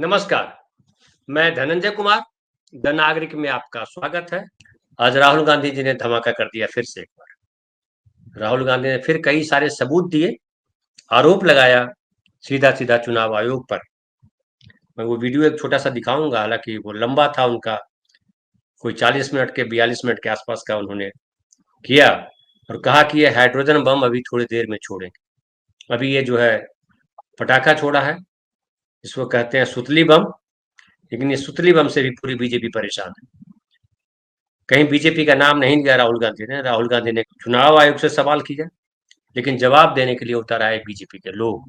नमस्कार, मैं धनंजय कुमार, द नागरिक में आपका स्वागत है। आज राहुल गांधी जी ने धमाका कर दिया फिर से एक बार। राहुल गांधी ने फिर कई सारे सबूत दिए, आरोप लगाया सीधा-सीधा चुनाव आयोग पर। मैं वो वीडियो एक छोटा-सा दिखाऊँगा, हालाँकि वो लंबा था उनका, कोई 40 मिनट के 42 मिनट के आसपास का उन्होंने किया और कहा कि ये हाइड्रोजन बम अभी थोड़ी देर में छोड़ेंगे। अभी ये जो है पटाखा छोड़ा है, इसको कहते हैं सुतली बम, लेकिन ये सुतली बम से भी पूरी बीजेपी परेशान है। कहीं बीजेपी का नाम नहीं लिया राहुल गांधी ने। राहुल गांधी ने चुनाव आयोग से सवाल किया, लेकिन जवाब देने के लिए उतर आए बीजेपी के लोग,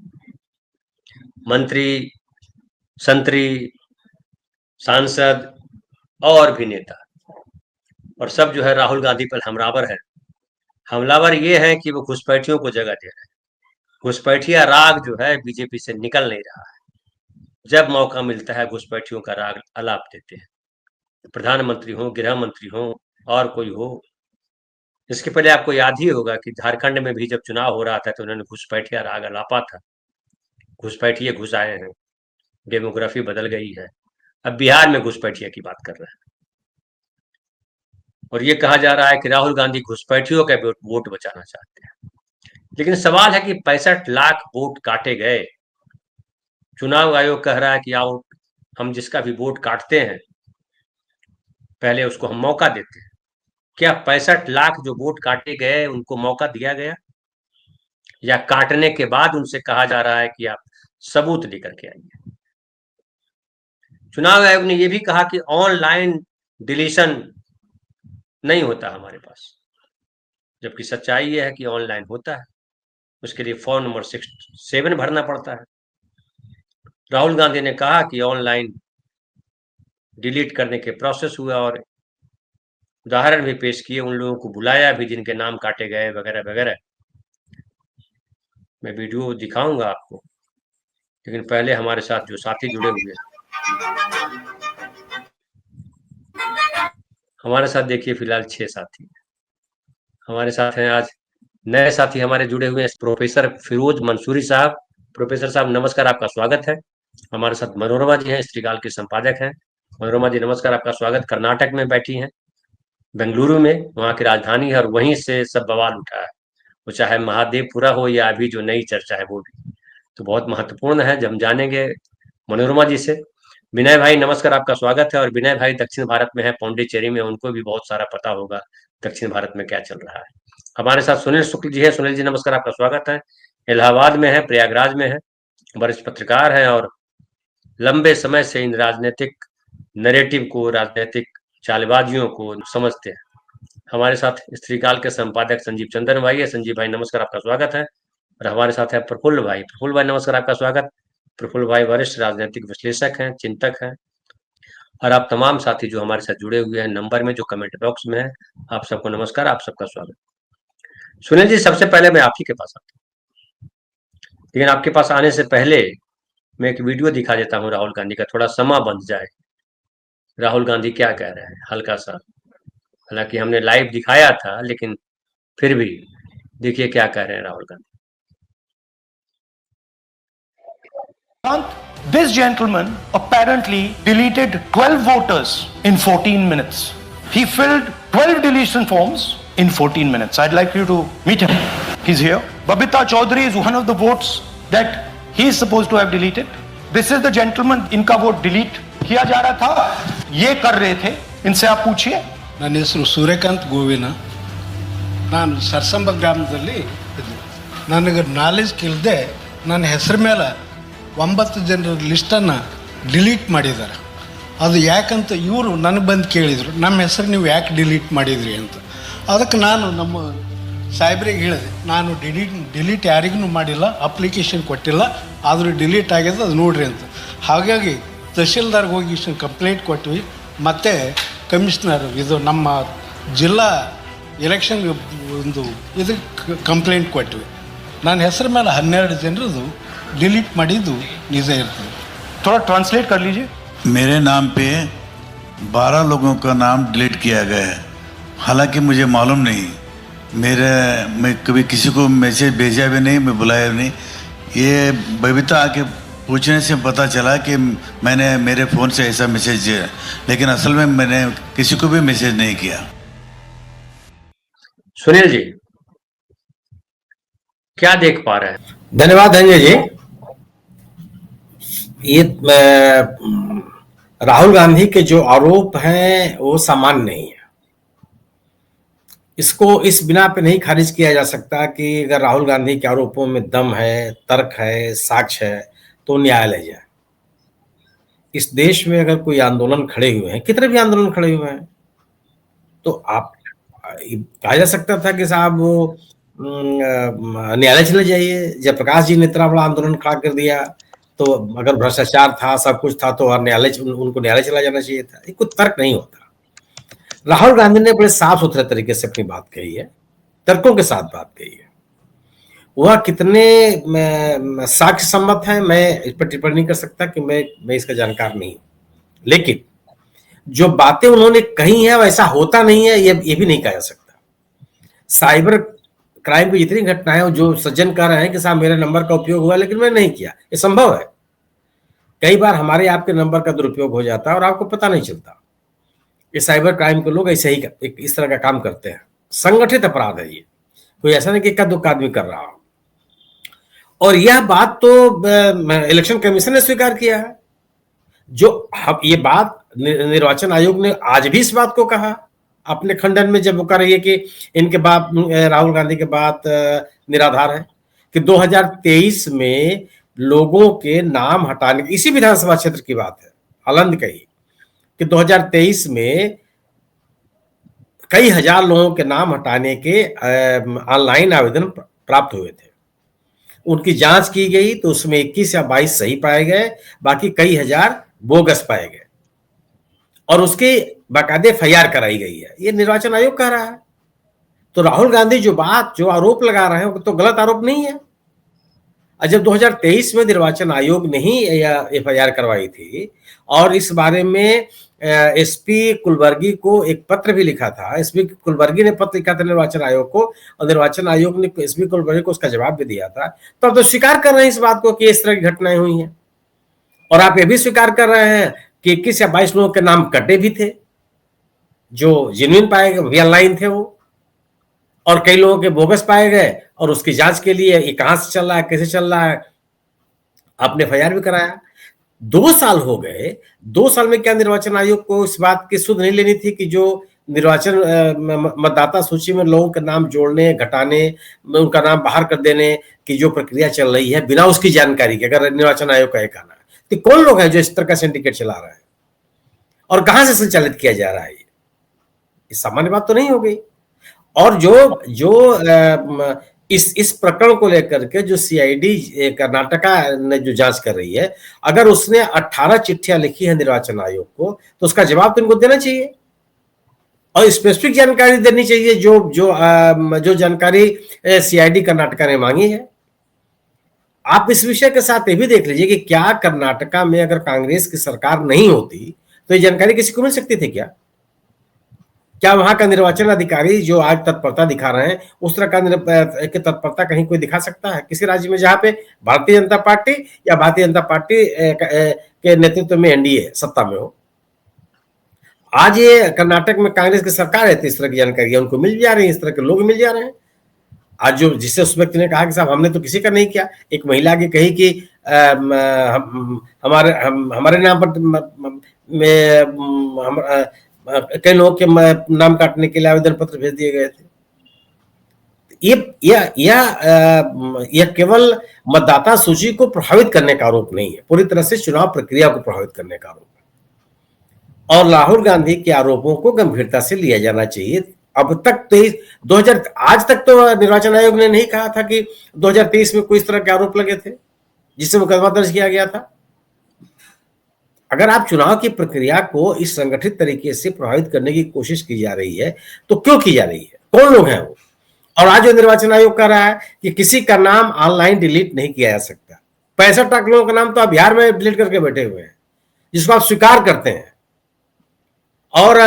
मंत्री, संतरी, सांसद और भी नेता, और सब जो है राहुल गांधी पर हमलावर है। हमलावर ये है कि वो घुसपैठियों को जगह दे रहे हैं। घुसपैठिया राग जो है बीजेपी से निकल नहीं रहा है। जब मौका मिलता है घुसपैठियों का राग अलाप देते हैं, प्रधानमंत्री हो, गृह मंत्री हो और कोई हो। इसके पहले आपको याद ही होगा कि झारखंड में भी जब चुनाव हो रहा था तो उन्होंने घुसपैठिया राग अलापा था। घुसपैठिए घुस आए हैं, डेमोग्राफी बदल गई है। अब बिहार में घुसपैठिया की बात कर रहे हैं और ये कहा जा रहा है कि राहुल गांधी घुसपैठियों का वोट बचाना चाहते हैं। लेकिन सवाल है कि 65 लाख वोट काटे गए। चुनाव आयोग कह रहा है कि आओ हम जिसका भी वोट काटते हैं पहले उसको हम मौका देते हैं। क्या 65 लाख जो वोट काटे गए उनको मौका दिया गया, या काटने के बाद उनसे कहा जा रहा है कि आप सबूत लेकर के आइए? चुनाव आयोग ने यह भी कहा कि ऑनलाइन डिलीशन नहीं होता हमारे पास, जबकि सच्चाई यह है कि ऑनलाइन होता है। उसके लिए फॉर्म नंबर 67 भरना पड़ता है। राहुल गांधी ने कहा कि ऑनलाइन डिलीट करने के प्रोसेस हुआ और उदाहरण भी पेश किए, उन लोगों को बुलाया भी जिनके नाम काटे गए वगैरह वगैरह। मैं वीडियो दिखाऊंगा आपको, लेकिन पहले हमारे साथ जो साथी जुड़े हुए हैं, हमारे साथ देखिए फिलहाल 6 साथी हमारे साथ हैं। आज नए साथी हमारे जुड़े हुए हैं, प्रोफेसर फिरोज मंसूरी साहब। प्रोफेसर साहब नमस्कार, आपका स्वागत है। हमारे साथ मनोरमा जी हैं, श्रीकाल के संपादक हैं। मनोरमा जी नमस्कार, आपका स्वागत। कर्नाटक में बैठी हैं, बेंगलुरु में, वहाँ की राजधानी है, और वहीं से सब बवाल उठा है। वो चाहे महादेवपुरा हो या अभी जो नई चर्चा है वो भी तो बहुत महत्वपूर्ण है, जब हम जानेंगे मनोरमा जी से। विनय भाई नमस्कार, आपका स्वागत है। और विनय भाई दक्षिण भारत में है, पौंडीचेरी में, उनको भी बहुत सारा पता होगा दक्षिण भारत में क्या चल रहा है। हमारे साथ सुनील शुक्ल जी है। सुनील जी नमस्कार, आपका स्वागत है। इलाहाबाद में है, प्रयागराज में है, वरिष्ठ पत्रकार हैं और लंबे समय से इन राजनीतिक नैरेटिव को, राजनीतिक चालबाजियों को समझते हैं। हमारे साथ स्त्रीकाल के संपादक संजीव चंदन भाई है। संजीव भाई नमस्कार, आपका स्वागत है। और हमारे साथ है प्रफुल्ल भाई। प्रफुल्ल भाई नमस्कार, आपका स्वागत। प्रफुल्ल भाई वरिष्ठ राजनीतिक विश्लेषक हैं, चिंतक हैं। और आप तमाम साथी जो हमारे साथ जुड़े हुए हैं नंबर में, जो कमेंट बॉक्स में है, आप सबको नमस्कार, आप सबका स्वागत। सुनील जी, सबसे पहले मैं आप ही के पास आता हूँ, लेकिन आपके पास आने से पहले मैं एक वीडियो दिखा देता हूँ राहुल गांधी का, थोड़ा समा बंध जाए। राहुल गांधी क्या कह रहे हैं हल्का सा, हालांकि हमने लाइव दिखाया था, लेकिन फिर भी देखिए क्या कह रहे हैं Rahul Gandhi. This gentleman apparently deleted 12 voters in 14 minutes. He filled 12 deletion forms in 14 minutes. I'd like you to meet him. He's here. Babita Chaudhary is one of the votes that he is supposed to have deleted. This is the gentleman इनका vote delete किया जा रहा था, ये कर रहे थे, इनसे आप पूछिए। ನನ್ನ ಹೆಸರು ಸೂರ್ಯಕಾಂತ್ ಗೋವಿನ. ನಾನು ಸರ್ಸಂಬ ಗ್ರಾಮದಲ್ಲಿ ನನಗೆ ನಾಲೆಜ್ ಇಲ್ಲದೆ ನನ್ನ ಹೆಸರು ಮೇಲೆ 9 ಜನರ ಲಿಸ್ಟನ್ನು ಡಿಲೀಟ್ ಮಾಡಿದ್ದಾರೆ. ಅದು ಯಾಕಂತ ಇವರು ನನಗೆ ಬಂದು ಕೇಳಿದರು, ನಮ್ಮ ಹೆಸರು ನೀವು ಯಾಕೆ ಡಿಲೀಟ್ ಮಾಡಿದ್ರಿ ಅಂತ. ಅದಕ್ಕೆ ನಾನು ನಮ್ಮ ಸಾಹೇಬ್ರಿಗೆ ಹೇಳಿದೆ, ನಾನು ಡಿಲೀಟ್ ಯಾರಿಗೂ ಮಾಡಿಲ್ಲ, ಅಪ್ಲಿಕೇಶನ್ ಕೊಟ್ಟಿಲ್ಲ, ಆದರೂ ಡಿಲೀಟ್ ಆಗ್ಯದ, ಅದು ನೋಡ್ರಿ ಅಂತ. ಹಾಗಾಗಿ ತಹಶೀಲ್ದಾರ್ಗೆ ಹೋಗಿ ಕಂಪ್ಲೇಂಟ್ ಕೊಟ್ವಿ. ಮತ್ತು ಕಮಿಷ್ನರ್ ಇದು ನಮ್ಮ ಜಿಲ್ಲಾ ಎಲೆಕ್ಷನ್ ಒಂದು ಇದಕ್ಕೆ ಕಂಪ್ಲೇಂಟ್ ಕೊಟ್ವಿ. ನನ್ನ ಹೆಸರು ಮೇಲೆ 12 ಜನರದು डिलीट ಮಾಡಿದ್ದು निज इರ್ತದೆ. थोड़ा ट्रांसलेट कर लीजिए। मेरे नाम पे 12 लोगों का नाम डिलीट किया गया है, हालांकि मुझे मालूम नहीं। मैं कभी किसी को मैसेज भेजा भी नहीं, मैं बुलाया भी नहीं। ये बबीता आके पूछने से पता चला कि मैंने मेरे फ़ोन से ऐसा मैसेज, लेकिन असल में मैंने किसी को भी मैसेज नहीं किया। सुनील जी, क्या देख पा रहे हैं? धन्यवाद धनंजय जी। ये राहुल गांधी के जो आरोप हैं वो सामान्य नहीं है। इसको इस बिना पे नहीं खारिज किया जा सकता कि अगर राहुल गांधी के आरोपों में दम है, तर्क है, साक्ष्य है तो न्यायालय जाए। इस देश में अगर कोई आंदोलन खड़े हुए हैं, कितने भी आंदोलन खड़े हुए हैं, तो आप कहा जा सकता था कि साहब वो न्यायालय चले जाइए। जयप्रकाश जी ने इतना बड़ा आंदोलन खड़ा कर दिया, तो अगर भ्रष्टाचार था, सब कुछ था, तो न्यायालय उनको न्यायालय चला जाना चाहिए था। ये कोई तर्क नहीं होता। राहुल गांधी ने बड़े साफ सुथरे तरीके से अपनी बात कही है, तर्कों के साथ बात कही है। वह कितने साक्ष्य सम्मत है मैं इस पर टिप्पणी नहीं कर सकता कि मैं इसका जानकार नहीं हूं, लेकिन जो बातें उन्होंने कही है वैसा होता नहीं है ये भी नहीं कहा जा सकता। साइबर क्राइम की जितनी घटनाएं हैं, जो सज्जन कह रहे हैं कि साहब मेरे नंबर का उपयोग हुआ लेकिन मैंने नहीं किया, ये संभव है। कई बार हमारे आपके नंबर का दुरुपयोग हो जाता है और आपको पता नहीं चलता। ये साइबर क्राइम के लोग ऐसे ही इस तरह का काम करते हैं। संगठित अपराध है ये, कोई ऐसा नहीं कि इक्का दुक्का आदमी कर रहा हो। और यह बात तो इलेक्शन कमीशन ने स्वीकार किया है। जो ये बात निर्वाचन आयोग ने आज भी इस बात को कहा अपने खंडन में, जब वो कह रही है कि इनके बात, राहुल गांधी के बात निराधार है, कि 2023 में लोगों के नाम हटाने, इसी विधानसभा क्षेत्र की बात है, आलंद कही, कि 2023 में कई हजार लोगों के नाम हटाने के ऑनलाइन आवेदन प्राप्त हुए थे। उनकी जांच की गई तो उसमें 21 या 22 सही पाए गए, बाकी कई हजार बोगस पाए गए और उसके बाकायदे FIR कराई गई है। ये निर्वाचन आयोग कह रहा है। तो राहुल गांधी जो आरोप लगा रहे हैं वो तो गलत आरोप नहीं है। जब 2023 में निर्वाचन आयोग ने ही FIR करवाई थी और इस बारे में SP कुलवर्गी को एक पत्र भी लिखा था, SP कुलवर्गी ने पत्र लिखा था निर्वाचन आयोग को और निर्वाचन आयोग ने SP कुलवर्गी को उसका जवाब भी दिया था। तो आप तो स्वीकार कर रहे हैं इस बात को कि इस तरह की घटनाएं हुई हैं, और आप ये भी स्वीकार कर रहे हैं कि 21 या 22 लोगों के नाम कटे भी थे जो जेन्युइन पाए गए, वी ऑनलाइन थे वो, और कई लोगों के बोगस पाए गए और उसकी जांच के लिए ये कहां से चल रहा है, कैसे चल रहा है, आपने FIR भी कराया। 2 साल हो गए, 2 साल में क्या निर्वाचन आयोग को इस बात की सुध नहीं लेनी थी कि जो निर्वाचन मतदाता सूची में लोगों के नाम जोड़ने, घटाने, उनका नाम बाहर कर देने की जो प्रक्रिया चल रही है बिना उसकी जानकारी के, अगर निर्वाचन आयोग का कहना है, तो कौन लोग हैं जो इस तरह का सिंडिकेट चला रहे हैं और कहां से संचालित किया जा रहा है? ये सामान्य बात तो नहीं हो गई। और जो इस प्रकरण को लेकर के जो CID कर्नाटका ने जो जांच कर रही है, अगर उसने 18 चिट्ठियां लिखी है निर्वाचन आयोग को तो उसका जवाब तो इनको देना चाहिए और स्पेसिफिक जानकारी देनी चाहिए जो जानकारी CID कर्नाटका ने मांगी है। आप इस विषय के साथ ये भी देख लीजिए कि क्या कर्नाटका में अगर कांग्रेस की सरकार नहीं होती तो ये जानकारी किसी को मिल सकती थी क्या वहां का निर्वाचन अधिकारी जो आज तत्परता दिखा रहे हैं उस तरह का तत्परता कहीं कोई दिखा सकता है किसी राज्य में जहां पे भारतीय जनता पार्टी या भारतीय जनता पार्टी के नेतृत्व में NDA सत्ता में हो? आज ये कर्नाटक में कांग्रेस की सरकार है तो इस तरह की जानकारी उनको मिल जा रही है, इस तरह के लोग मिल जा रहे हैं। आज जो जिससे उस व्यक्ति ने कहा कि साहब हमने तो किसी का नहीं किया, एक महिला की कही कि हमारे नाम पर कई लोगों के नाम काटने के लिए आवेदन पत्र भेज दिए गए थे। यह केवल मतदाता सूची को प्रभावित करने का आरोप नहीं है, पूरी तरह से चुनाव प्रक्रिया को प्रभावित करने का आरोप है और राहुल गांधी के आरोपों को गंभीरता से लिया जाना चाहिए। अब तक 2000 आज तक तो निर्वाचन आयोग ने नहीं कहा था कि 2023 में कोई इस तरह के आरोप लगे थे जिससे मुकदमा दर्ज किया गया था। अगर आप चुनाव की प्रक्रिया को इस संगठित तरीके से प्रभावित करने की कोशिश की जा रही है तो क्यों की जा रही है, कौन लोग हैं वो? और आज जो निर्वाचन आयोग कह रहा है कि किसी का नाम ऑनलाइन डिलीट नहीं किया जा सकता। 65 लाख लोगों का नाम तो आप बिहार में डिलीट करके बैठे हुए हैं जिसको आप स्वीकार करते हैं, और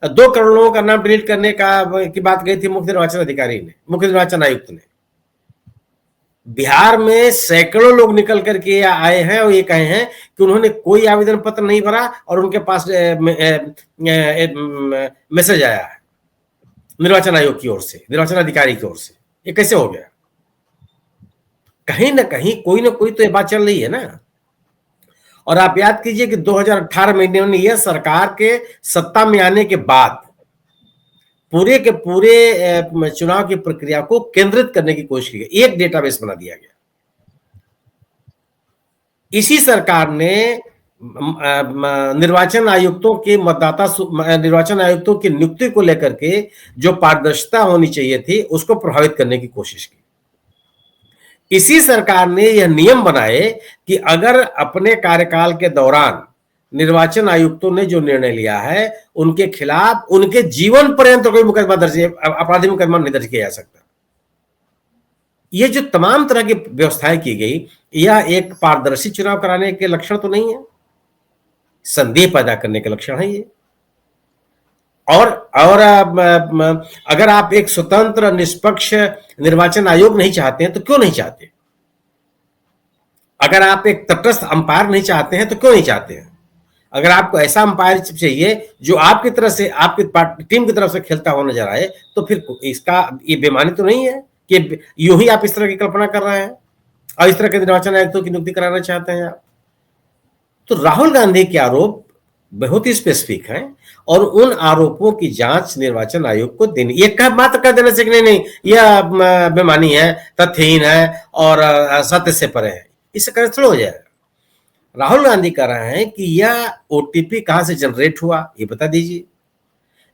2 करोड़ लोगों का नाम डिलीट करने की बात कही थी मुख्य निर्वाचन अधिकारी ने, मुख्य निर्वाचन आयुक्त ने। बिहार में सैकड़ों लोग निकल करके आए हैं और ये कहे हैं कि उन्होंने कोई आवेदन पत्र नहीं भरा और उनके पास मैसेज आया है निर्वाचन आयोग की ओर से, निर्वाचन अधिकारी की ओर से। ये कैसे हो गया? कहीं ना कहीं कोई ना कोई तो ये बात चल रही है ना। और आप याद कीजिए कि 2018 में इन्होंने यह सरकार के सत्ता में आने के बाद पूरे के पूरे चुनाव की प्रक्रिया को केंद्रित करने की कोशिश की गई, एक डेटाबेस बना दिया गया। इसी सरकार ने निर्वाचन आयुक्तों के निर्वाचन आयुक्तों की नियुक्ति को लेकर के जो पारदर्शिता होनी चाहिए थी उसको प्रभावित करने की कोशिश की। इसी सरकार ने यह नियम बनाए कि अगर अपने कार्यकाल के दौरान निर्वाचन आयुक्तों ने जो निर्णय लिया है उनके खिलाफ उनके जीवन पर्यंत कोई मुकदमा दर्ज, आपराधिक मुकदमा नहीं दर्ज किया जा सकता। ये जो तमाम तरह की व्यवस्थाएं की गई, यह एक पारदर्शी चुनाव कराने के लक्षण तो नहीं है, संदेह पैदा करने के लक्षण है ये। और अगर आप एक स्वतंत्र निष्पक्ष निर्वाचन आयोग नहीं चाहते हैं तो क्यों नहीं चाहते? अगर आप एक तटस्थ अंपायर नहीं चाहते हैं तो क्यों नहीं चाहते हैं? अगर आपको ऐसा अंपायर चाहिए जो आपकी तरफ से, आपकी टीम की तरफ से खेलता हुआ नजर आए, तो फिर इसका ये बेईमानी तो नहीं है कि यूं ही आप इस तरह की कल्पना कर रहे हैं और इस तरह के निर्वाचन आयुक्तों की नियुक्ति कराना चाहते हैं आप। तो राहुल गांधी के आरोप बहुत ही स्पेसिफिक हैं और उन आरोपों की जांच निर्वाचन आयोग को देनी, ये मात्र कर देने से कि नहीं यह बेईमानी है, तथ्यहीन है और सत्य से परे है, इससे कैंसिल हो जाएगा। राहुल गांधी कह रहे हैं कि यह ओटीपी कहां से जनरेट हुआ ये बता दीजिए,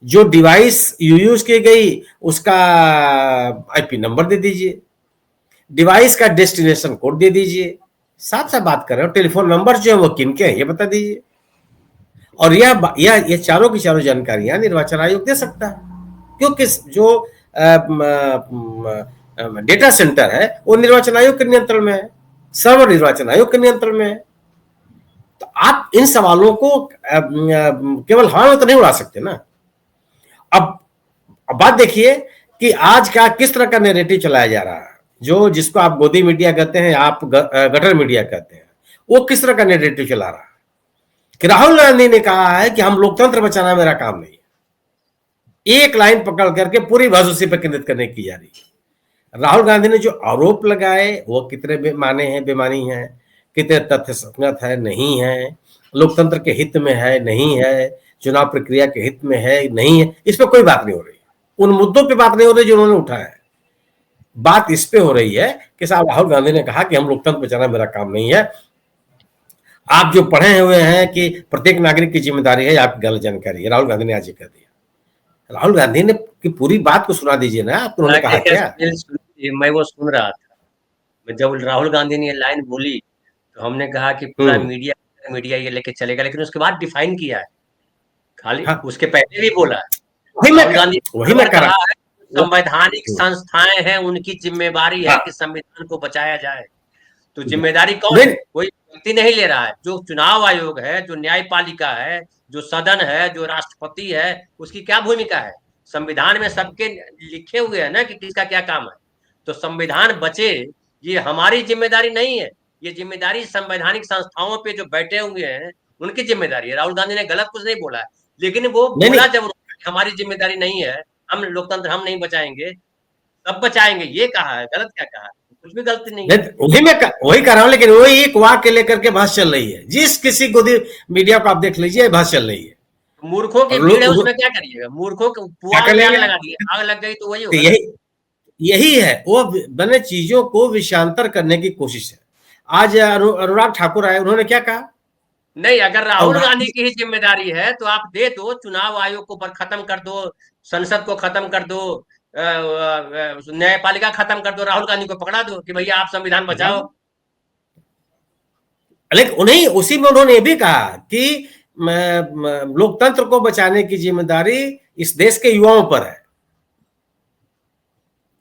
जो डिवाइस यूज की गई उसका आईपी नंबर दे दीजिए, डिवाइस का डेस्टिनेशन कोड दे दीजिए, साफ साफ बात कर रहे हो, टेलीफोन नंबर जो है वो किनके हैं ये बता दीजिए। और यह चारों की चारों जानकारियां निर्वाचन आयोग दे सकता है, क्योंकि जो डेटा सेंटर है वो निर्वाचन आयोग के नियंत्रण में है, सर्वर निर्वाचन आयोग के नियंत्रण में है। तो आप इन सवालों को केवल हवा में तो नहीं उड़ा सकते ना। अब बात देखिए कि आज का किस तरह का नैरेटिव चलाया जा रहा है, जो जिसको आप गोदी मीडिया कहते हैं, आप गटर मीडिया कहते हैं, वो किस तरह का नैरेटिव चला रहा है कि राहुल गांधी ने कहा है कि हम लोकतंत्र बचाना मेरा काम नहीं है। एक लाइन पकड़ करके पूरी बात उसी पर केंद्रित करने की जा रही है। राहुल गांधी ने जो आरोप लगाए वो कितने बेमाने हैं, बेमानी हैं, कितने तथ्य संगत है, नहीं है, लोकतंत्र के हित में है, नहीं है, चुनाव प्रक्रिया के हित में है, नहीं है, इस पर कोई बात नहीं हो रही। उन मुद्दों पे बात नहीं हो रही जो उन्होंने उठाया है। बात इस पे हो रही है कि साहब राहुल गांधी ने कहा कि हम लोकतंत्र बचाना मेरा काम नहीं है। आप जो पढ़े हुए हैं कि प्रत्येक नागरिक की जिम्मेदारी है, आपकी गलत जानकारी है। राहुल गांधी ने आज ये कह दिया। राहुल गांधी ने की पूरी बात को सुना दीजिए ना, आप उन्होंने कहा क्या? मैं वो सुन रहा था, जब राहुल गांधी ने ये लाइन बोली तो हमने कहा कि पूरा मीडिया ये लेके चलेगा, लेकिन उसके बाद डिफाइन किया है, खाली हाँ। उसके पहले भी बोला है राहुल गांधी, वही मैं कहा है संवैधानिक संस्थाएं हैं, उनकी जिम्मेदारी है कि संविधान को बचाया जाए। तो जिम्मेदारी कौन है? कोई व्यक्ति नहीं ले रहा है। जो चुनाव आयोग है, जो न्यायपालिका है, जो सदन है, जो राष्ट्रपति है, उसकी क्या भूमिका है? संविधान में सबके लिखे हुए है ना कि किसका क्या काम है। तो संविधान बचे, ये हमारी जिम्मेदारी नहीं है, ये जिम्मेदारी संवैधानिक संस्थाओं पे जो बैठे हुए हैं उनकी जिम्मेदारी है। राहुल गांधी ने गलत कुछ नहीं बोला है, लेकिन वो बोला जब हमारी जिम्मेदारी नहीं है, हम लोकतंत्र हम नहीं बचाएंगे, सब बचाएंगे, ये कहा है। गलत क्या कहा? कुछ भी गलती नहीं है। वही कर रहा हूं, लेकिन वही एक वाक्य लेकर के बहस चल रही है। जिस किसी को मीडिया को आप देख लीजिए, बहस चल रही है। मूर्खों की भीड़ है, उसमें क्या करिएगा? मूर्खों को आग लगा दिया, आग लग गई तो वही होगा। यही है, वो बने चीजों को विषयांतर करने की कोशिश है। आज अनुराग ठाकुर आए, उन्होंने क्या कहा? नहीं, अगर राहुल गांधी की ही जिम्मेदारी है तो आप दे दो, चुनाव आयोग को खत्म कर दो, संसद को खत्म कर दो, न्यायपालिका खत्म कर दो, राहुल गांधी को पकड़ा दो कि भैया आप संविधान बचाओ। लेकिन उन्हें उसी में उन्होंने भी कहा कि लोकतंत्र को बचाने की जिम्मेदारी इस देश के युवाओं पर है,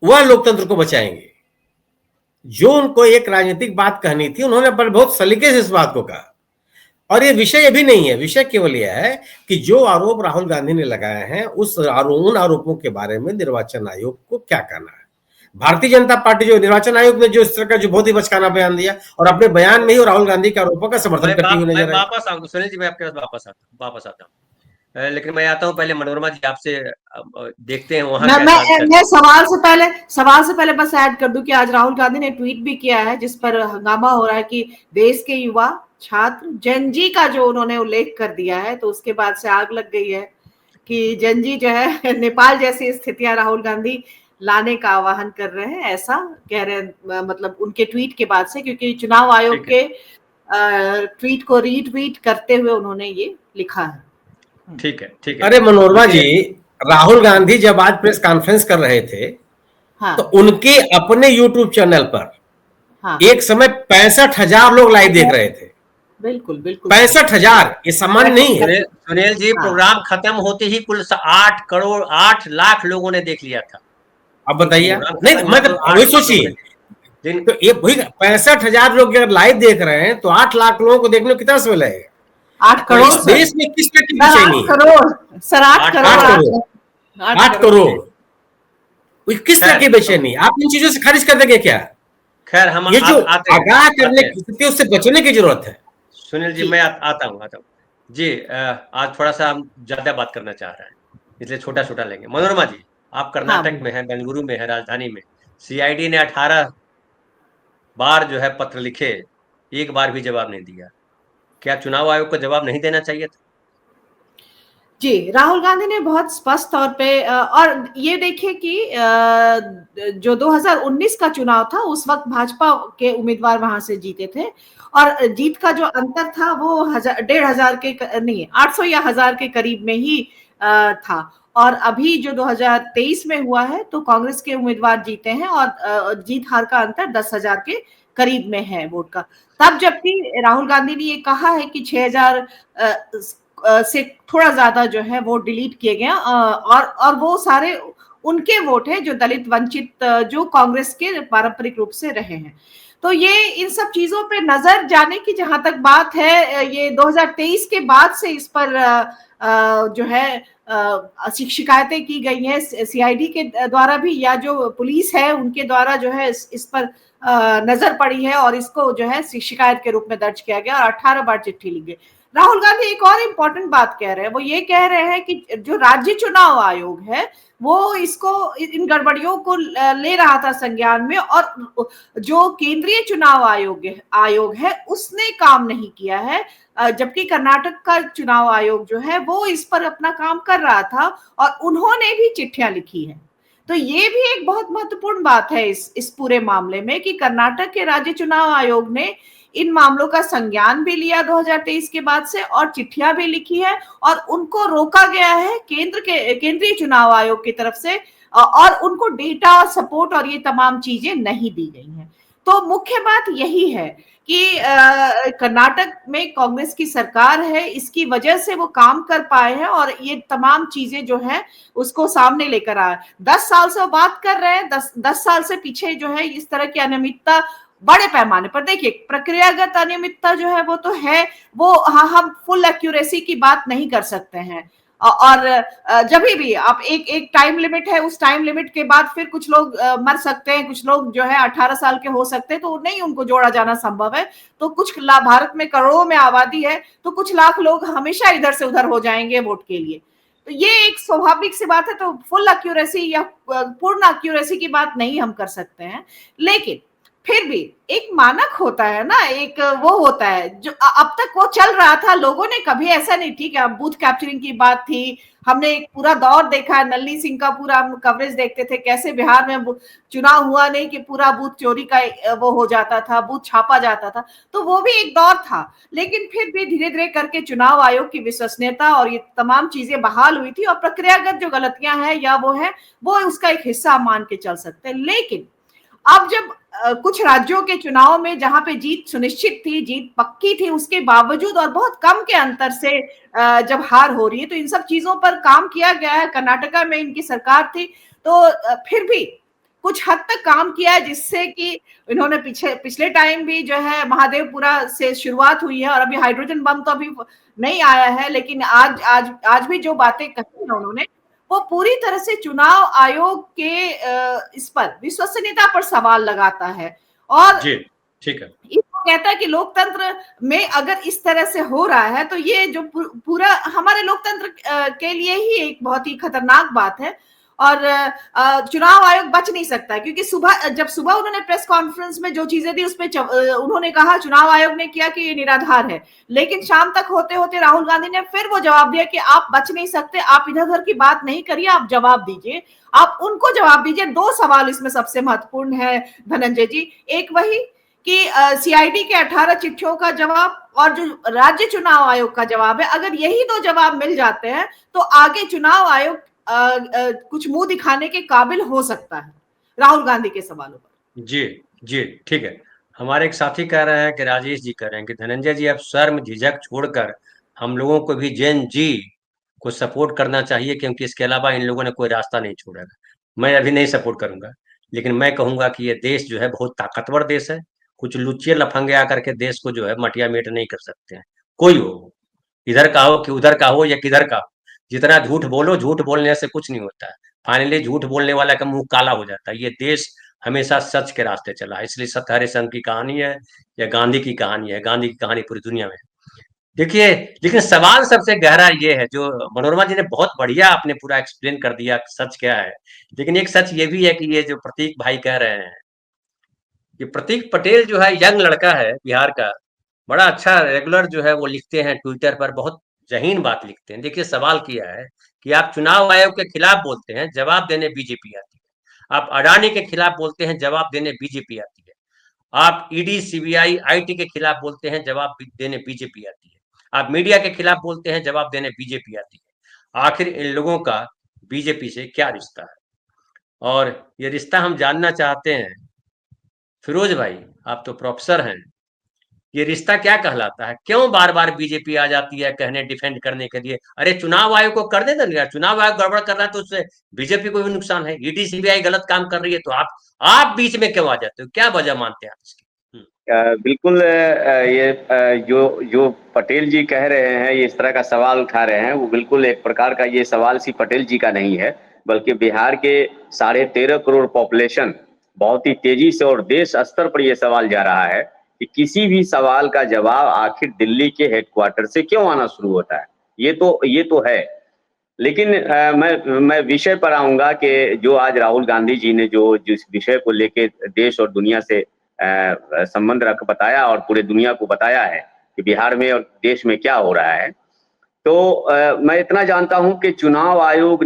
वह लोकतंत्र को बचाएंगे। जो उनको एक राजनीतिक बात कहनी थी, उन्होंने पर बहुत सलीके से इस बात को कहा। और ये विषय अभी नहीं है, विषय केवल यह है कि जो आरोप राहुल गांधी ने लगाए हैं उन आरोपों के बारे में निर्वाचन आयोग को क्या करना है। भारतीय जनता पार्टी जो निर्वाचन आयोग ने जो इस तरह का जो बहुत ही बचकाना बयान दिया और अपने बयान में ही राहुल गांधी के आरोपों का समर्थन करती हुई मैं नजर आई। वापस आऊंगा सुनील जी, मैं आपके पास वापस आता हूँ, लेकिन मैं आता हूँ पहले मनोरमा जी आपसे, देखते हैं वहां मैं सवाल से पहले बस ऐड कर दूं कि आज राहुल गांधी ने ट्वीट भी किया है जिस पर हंगामा हो रहा है कि देश के युवा छात्र जेनजी का जो उन्होंने उल्लेख कर दिया है, तो उसके बाद से आग लग गई है कि जेनजी जो है नेपाल जैसी स्थितियां राहुल गांधी लाने का आह्वान कर रहे हैं, ऐसा कह रहे हैं, मतलब उनके ट्वीट के बाद से, क्योंकि चुनाव आयोग के ट्वीट को रीट्वीट करते हुए उन्होंने ये लिखा है। ठीक है। अरे मनोरमा जी, राहुल गांधी जब आज प्रेस कॉन्फ्रेंस कर रहे थे, हाँ, तो उनके अपने यूट्यूब चैनल पर हाँ, एक समय 65,000 लोग लाइव देख रहे थे। बिल्कुल 65,000, ये सामान्य नहीं है। सुनील जी, प्रोग्राम खत्म होते ही कुल 8 करोड़ 8 लाख लोगों ने देख लिया था। अब बताइए, नहीं मतलब वही सोचिए, तो ये वही 65,000 लोग अगर लाइव देख रहे हैं तो 8 लाख लोगों को देखने में कितना समय लगेगा? 8 करोड़ देश में किस तरह की बेचैनी? 8 करोड़ सर, 8 करोड़ किस तरह की बेचैनी? आप इन चीजों से खारिज कर देंगे क्या? खैर, हम ये जो आगाह करने की स्थिति, उससे बचने की जरूरत है। सुनील जी, मैं आता हूँ जी। आज थोड़ा सा हम ज्यादा बात करना चाह रहे हैं, इसलिए छोटा छोटा लेंगे। मनोरमा जी, आप कर्नाटक में हैं, बेंगलुरु में है, राजधानी में। सीआईडी ने 18 बार जो है पत्र लिखे, एक बार भी जवाब नहीं दिया। क्या चुनाव आयोग को जवाब नहीं देना चाहिए था? जी, राहुल गांधी ने बहुत स्पष्ट तौर पे, और ये देखिए कि जो 2019 का चुनाव था उस वक्त भाजपा के उम्मीदवार वहां से जीते थे, और जीत का जो अंतर था वो 1,500 के नहीं, 800 या 1000 के करीब में ही था। और अभी जो 2023 में हुआ है तो कांग्रेस के उम्मीदवार जीते हैं और जीत हार का अंतर 10,000 के करीब में है वोट का। तब जबकि राहुल गांधी ने ये कहा है कि 6,000 से थोड़ा ज्यादा जो है वोट डिलीट किए गए, और वो सारे उनके वोट हैं जो दलित वंचित, जो कांग्रेस के पारंपरिक रूप से रहे हैं। तो ये इन सब चीजों पे नजर जाने की जहां तक बात है, ये 2023 के बाद से इस पर जो है शिकायतें की गई हैं सीआईडी के द्वारा भी, या जो पुलिस है उनके द्वारा जो है इस पर नजर पड़ी है और इसको जो है शिकायत के रूप में दर्ज किया गया और 18 बार चिट्ठी लिखी गई। राहुल गांधी एक और इम्पोर्टेंट बात कह रहे हैं, वो ये कह रहे हैं कि जो राज्य चुनाव आयोग है वो इसको, इन गड़बड़ियों को ले रहा था संज्ञान में, और जो केंद्रीय चुनाव आयोग है उसने काम नहीं किया है, जबकि कर्नाटक का चुनाव आयोग जो है वो इस पर अपना काम कर रहा था और उन्होंने भी चिट्ठियां लिखी है। तो ये भी एक बहुत महत्वपूर्ण बात है इस पूरे मामले में कि कर्नाटक के राज्य चुनाव आयोग ने इन मामलों का संज्ञान भी लिया 2023 के बाद से, और चिट्ठियां भी लिखी है, और उनको रोका गया है केंद्रीय चुनाव आयोग की तरफ से, और उनको डेटा और सपोर्ट और ये तमाम चीजें नहीं दी गई हैं। तो मुख्य बात यही है कि कर्नाटक में कांग्रेस की सरकार है, इसकी वजह से वो काम कर पाए हैं और ये तमाम चीजें जो है उसको सामने लेकर आए। 10 साल से वो बात कर रहे हैं, 10 साल से पीछे जो है इस तरह की अनियमितता बड़े पैमाने पर, देखिए प्रक्रियागत अनियमितता जो है वो तो है, वो हम फुल एक्यूरेसी की बात नहीं कर सकते हैं, और जब भी आप एक टाइम लिमिट है, उस टाइम लिमिट के बाद फिर कुछ लोग मर सकते हैं, कुछ लोग जो है 18 साल के हो सकते हैं, तो नहीं उनको जोड़ा जाना संभव है। तो कुछ भारत में करोड़ों में आबादी है, तो कुछ लाख लोग हमेशा इधर से उधर हो जाएंगे वोट के लिए, तो ये एक स्वाभाविक सी बात है। तो फुल एक्यूरेसी या पूर्ण एक्यूरेसी की बात नहीं हम कर सकते हैं, लेकिन फिर भी एक मानक होता है ना, एक वो होता है जो अब तक वो चल रहा था, लोगों ने कभी ऐसा नहीं, ठीक है बूथ कैप्चरिंग की बात थी, हमने एक पूरा दौर देखा, नलिनी सिंह का पूरा हम कवरेज देखते थे, कैसे बिहार में चुनाव हुआ नहीं कि पूरा बूथ चोरी का वो हो जाता था, बूथ छापा जाता था, तो वो भी एक दौर था। लेकिन फिर भी धीरे धीरे करके चुनाव आयोग की विश्वसनीयता और ये तमाम चीजें बहाल हुई थी, और प्रक्रियागत जो गलतियां हैं या वो है वो उसका एक हिस्सा मान के चल सकते हैं। लेकिन अब जब कुछ राज्यों के चुनाव में जहां पे जीत सुनिश्चित थी, जीत पक्की थी, उसके बावजूद और बहुत कम के अंतर से जब हार हो रही है, तो इन सब चीजों पर काम किया गया है। कर्नाटका में इनकी सरकार थी, तो फिर भी कुछ हद तक काम किया है, जिससे कि इन्होंने पिछले टाइम भी जो है महादेवपुरा से शुरुआत हुई है, और अभी हाइड्रोजन बम तो अभी नहीं आया है, लेकिन आज भी जो बातें कही है उन्होंने, वो पूरी तरह से चुनाव आयोग के इस पर विश्वसनीयता पर सवाल लगाता है और जी ठीक है। इसको कहता है कि लोकतंत्र में अगर इस तरह से हो रहा है तो ये जो पूरा हमारे लोकतंत्र के लिए ही एक बहुत ही खतरनाक बात है और चुनाव आयोग बच नहीं सकता क्योंकि जब सुबह उन्होंने प्रेस कॉन्फ्रेंस में जो चीजें दी उसपे उन्होंने कहा चुनाव आयोग ने किया कि ये निराधार है, लेकिन शाम तक होते होते राहुल गांधी ने फिर वो जवाब दिया कि आप बच नहीं सकते, आप इधर उधर की बात नहीं करिए, आप जवाब दीजिए, आप उनको जवाब दीजिए। 2 सवाल इसमें सबसे महत्वपूर्ण है धनंजय जी, एक वही कि सीआईडी के 18 चिट्ठियों का जवाब और जो राज्य चुनाव आयोग का जवाब है, अगर यही 2 जवाब मिल जाते हैं तो आगे चुनाव आयोग कुछ मुंह दिखाने के काबिल हो सकता है राहुल गांधी के सवालों पर। जी जी ठीक है। हमारे एक साथी कह रहे हैं कि राजेश जी कह रहे हैं कि धनंजय जी अब शर्म झिझक छोड़कर हम लोगों को भी जेन जी को सपोर्ट करना चाहिए क्योंकि इसके अलावा इन लोगों ने कोई रास्ता नहीं छोड़ेगा। मैं अभी नहीं सपोर्ट करूंगा, लेकिन मैं कहूंगा कि ये देश जो है बहुत ताकतवर देश है। कुछ लुच्चे लफंगे आकर के देश को जो है मटिया मेट नहीं कर सकते हैं। कोई हो, इधर का हो कि उधर का हो या किधर का हो, जितना झूठ बोलो, झूठ बोलने से कुछ नहीं होता है। फाइनली झूठ बोलने वाला का मुंह काला हो जाता है। ये देश हमेशा सच के रास्ते चला है, इसलिए सत्य हरिश्चंद्र की कहानी है या गांधी की कहानी है। गांधी की कहानी पूरी दुनिया में देखिए। लेकिन सवाल सबसे गहरा ये है, जो मनोरमा जी ने बहुत बढ़िया आपने पूरा एक्सप्लेन कर दिया सच क्या है, लेकिन एक सच ये भी है कि ये जो प्रतीक भाई कह रहे हैं, ये प्रतीक पटेल जो है यंग लड़का है बिहार का, बड़ा अच्छा रेगुलर जो है वो लिखते हैं ट्विटर पर, बहुत ज़हीन बात लिखते हैं। देखिए सवाल किया है कि आप चुनाव आयोग के खिलाफ बोलते हैं, जवाब देने बीजेपी आती है। आप अडानी के खिलाफ बोलते हैं, जवाब देने बीजेपी आती है। आप ईडी सीबीआई आईटी के खिलाफ बोलते हैं, जवाब देने बीजेपी आती है। आप मीडिया के खिलाफ बोलते हैं, जवाब देने बीजेपी आती है। आखिर इन लोगों का बीजेपी से क्या रिश्ता है? और ये रिश्ता हम जानना चाहते हैं। फिरोज भाई, आप तो प्रोफेसर हैं, ये रिश्ता क्या कहलाता है? क्यों बार बार बीजेपी आ जाती है कहने डिफेंड करने के लिए? अरे चुनाव आयोग को कर देना यार, चुनाव आयोग गड़बड़ कर रहा है तो उससे बीजेपी को भी नुकसान है। ईडी सीबीआई गलत काम कर रही है तो आप बीच में क्यों आ जाते हो? क्या वजह मानते हैं आप इसकी? बिल्कुल ये जो जो पटेल जी कह रहे हैं, ये इस तरह का सवाल उठा रहे हैं, वो बिल्कुल एक प्रकार का ये सवाल सिर्फ पटेल जी का नहीं है, बल्कि बिहार के 13.5 करोड़ पॉपुलेशन बहुत ही तेजी से और देश स्तर पर ये सवाल जा रहा है कि किसी भी सवाल का जवाब आखिर दिल्ली के हेडक्वार्टर से क्यों आना शुरू होता है। ये तो है। लेकिन मैं विषय पर आऊंगा कि जो आज राहुल गांधी जी ने जो जिस विषय को लेके देश और दुनिया से संबंध रख बताया और पूरे दुनिया को बताया है कि बिहार में और देश में क्या हो रहा है, तो मैं इतना जानता हूं कि चुनाव आयोग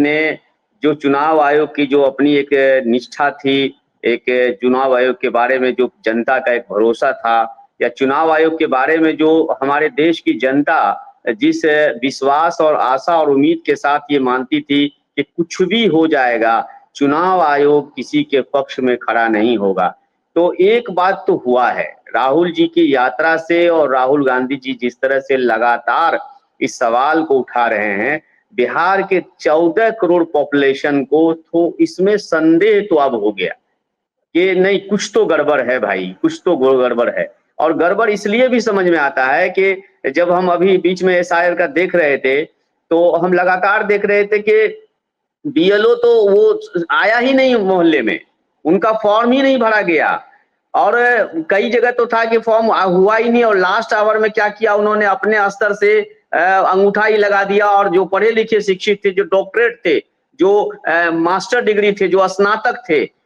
की जो अपनी एक निष्ठा थी, एक चुनाव आयोग के बारे में जो जनता का एक भरोसा था, या चुनाव आयोग के बारे में जो हमारे देश की जनता जिस विश्वास और आशा और उम्मीद के साथ ये मानती थी कि कुछ भी हो जाएगा, चुनाव आयोग किसी के पक्ष में खड़ा नहीं होगा। तो एक बात तो हुआ है राहुल जी की यात्रा से, और राहुल गांधी जी जिस तरह से लगातार इस सवाल को उठा रहे हैं, बिहार के 14 करोड़ पॉपुलेशन को तो इसमें संदेह तो अब हो गया कि नहीं, कुछ तो गड़बड़ है भाई, कुछ तो गड़बड़ है। और गड़बड़ इसलिए भी समझ में आता है कि जब हम अभी बीच में एसआईआर का देख रहे थे, तो हम लगातार देख रहे थे कि बीएलओ तो वो आया ही नहीं मोहल्ले में, उनका फॉर्म ही नहीं भरा गया, और कई जगह तो था कि फॉर्म हुआ ही नहीं, और लास्ट आवर में क्या किया उन्होंने, अपने स्तर से अंगूठा ही लगा दिया, और जो पढ़े लिखे शिक्षित थे, जो डॉक्टरेट थे, जो मास्टर डिग्री थे, जो स्नातक थे,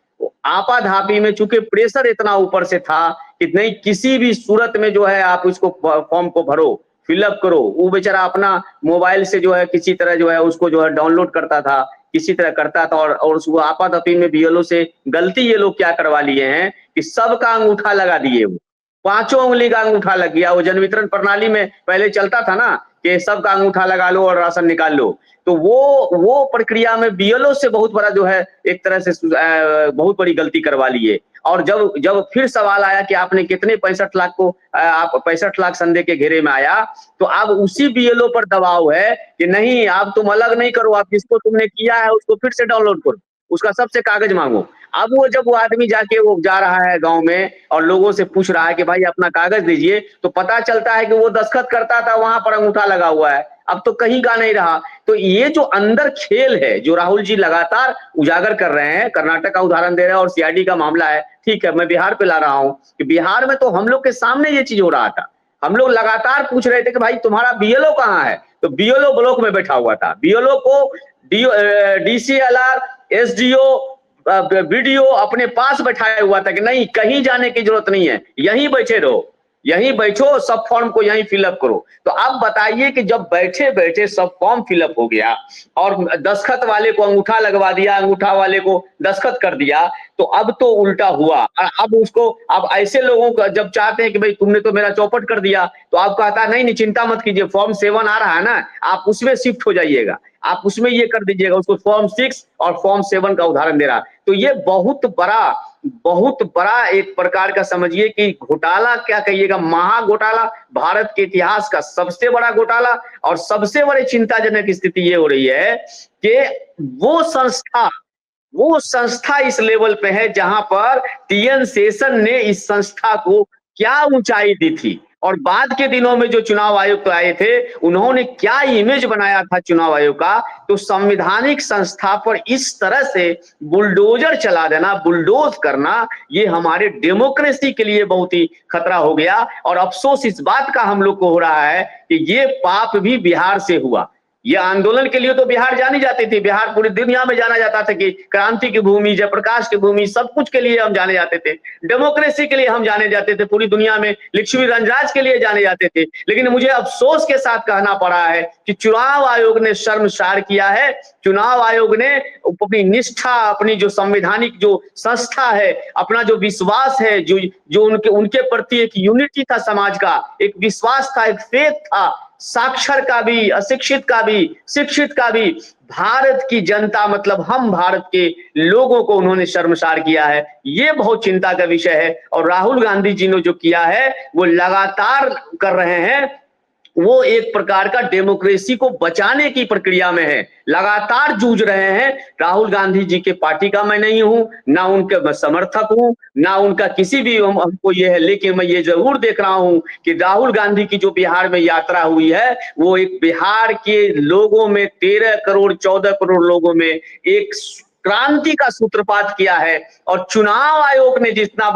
आपाधापी में चूंकि प्रेशर इतना ऊपर से था कि नहीं, किसी भी सूरत में जो है आप उसको फॉर्म को भरो, फिलअप करो। वो बेचारा अपना मोबाइल से जो है किसी तरह जो है उसको जो है डाउनलोड करता था, किसी तरह करता था, और उसको आपाधापी में बीएलओ से गलती ये लोग क्या करवा लिए हैं कि सबका अंगूठा लगा दिए, वो 5 उंगली का अंगूठा लग गया। वो जन वितरण प्रणाली में पहले चलता था ना कि सबका अंगूठा लगा लो और राशन निकाल लो, तो वो प्रक्रिया में बीएलओ से बहुत बड़ा जो है एक तरह से बहुत बड़ी गलती करवा लिए। और जब फिर सवाल आया कि आपने कितने 65 लाख को आप 65 लाख संदेह के घेरे में आया, तो अब उसी बीएलओ पर दबाव है कि नहीं, आप तुम अलग नहीं करो, आप जिसको तुमने किया है उसको फिर से डाउनलोड करो, उसका सबसे कागज मांगो। अब जब वो आदमी जाके वो जा रहा है गांव में और लोगों से पूछ रहा है कि भाई अपना कागज दीजिए, तो पता चलता है कि वो दस्तखत करता था, वहां पर अंगूठा लगा हुआ है, अब तो कहीं का नहीं रहा। तो ये जो अंदर खेल है, जो राहुल जी लगातार उजागर कर रहे हैं, कर्नाटक का उदाहरण दे रहे हैं और सीआईडी का मामला है, ठीक है, मैं बिहार पे ला रहा हूं कि बिहार में तो हम लोग के सामने ये चीज हो रहा था। हम लोग लगातार पूछ रहे थे कि भाई तुम्हारा बीएलओ कहाँ है, तो बीएलओ ब्लॉक में बैठा हुआ था। बीएलओ को डीसीएलआर, एसडीओ, वीडियो अपने पास बैठाया हुआ था कि नहीं कहीं जाने की जरूरत नहीं है, यहीं बैठे रहो, यहीं बैठो, सब फॉर्म को यहीं फिलअप करो। तो अब बताइए कि जब बैठे बैठे सब फॉर्म फिलअप हो गया और दस्तखत वाले को अंगूठा लगवा दिया, अंगूठा वाले को दस्तखत कर दिया, तो अब तो उल्टा हुआ। अब उसको, अब ऐसे लोगों का जब चाहते हैं कि भाई तुमने तो मेरा चौपट कर दिया, तो आप कहता नहीं नहीं चिंता मत कीजिए, फॉर्म 7 आ रहा है ना, आप उसमें शिफ्ट हो जाइएगा, आप उसमें ये कर दीजिएगा। उसको फॉर्म 6 और फॉर्म 7 का उदाहरण दे रहा। तो ये बहुत बड़ा एक प्रकार का समझिए कि घोटाला, क्या कहिएगा, महा घोटाला, भारत के इतिहास का सबसे बड़ा घोटाला। और सबसे बड़ी चिंताजनक स्थिति ये हो रही है कि वो संस्था इस लेवल पे है जहां पर टीएन शेषन ने इस संस्था को क्या ऊंचाई दी थी। और बाद के दिनों में जो चुनाव आयुक्त आए थे, उन्होंने क्या इमेज बनाया था चुनाव आयोग का। तो संवैधानिक संस्था पर इस तरह से बुलडोजर चला देना, बुलडोज करना, ये हमारे डेमोक्रेसी के लिए बहुत ही खतरा हो गया। और अफसोस इस बात का हम लोग को हो रहा है कि ये पाप भी बिहार से हुआ। ये आंदोलन के लिए तो बिहार जानी जाती थी, बिहार पूरी दुनिया में जाना जाता था कि क्रांति की भूमि, जयप्रकाश की भूमि, सब कुछ के लिए हम जाने जाते थे, डेमोक्रेसी के लिए हम जाने जाते थे, पूरी दुनिया में लक्ष्मी रंगराज के लिए जाने जाते थे। लेकिन मुझे अफसोस के साथ कहना पड़ा है कि चुनाव आयोग ने शर्मसार किया है। चुनाव आयोग ने अपनी निष्ठा, अपनी जो संवैधानिक जो संस्था है, अपना जो विश्वास है, जो उनके प्रति एक यूनिटी था, समाज का एक विश्वास था, एक फेथ था, साक्षर का भी, अशिक्षित का भी, शिक्षित का भी, भारत की जनता मतलब हम भारत के लोगों को उन्होंने शर्मसार किया है। ये बहुत चिंता का विषय है। और राहुल गांधी जी ने जो किया है वो लगातार कर रहे हैं, वो एक प्रकार का डेमोक्रेसी को बचाने की प्रक्रिया में है, लगातार जूझ रहे हैं। राहुल गांधी जी के पार्टी का मैं नहीं हूं, ना उनके समर्थक हूं, ना उनका किसी भी हमको ये है, लेकिन मैं ये जरूर देख रहा हूं कि राहुल गांधी की जो बिहार में यात्रा हुई है, वो एक बिहार के लोगों में 13 करोड़ 14 करोड़ लोगों में एक क्रांति का सूत्रपात किया है। और चुनाव आयोग ने इतना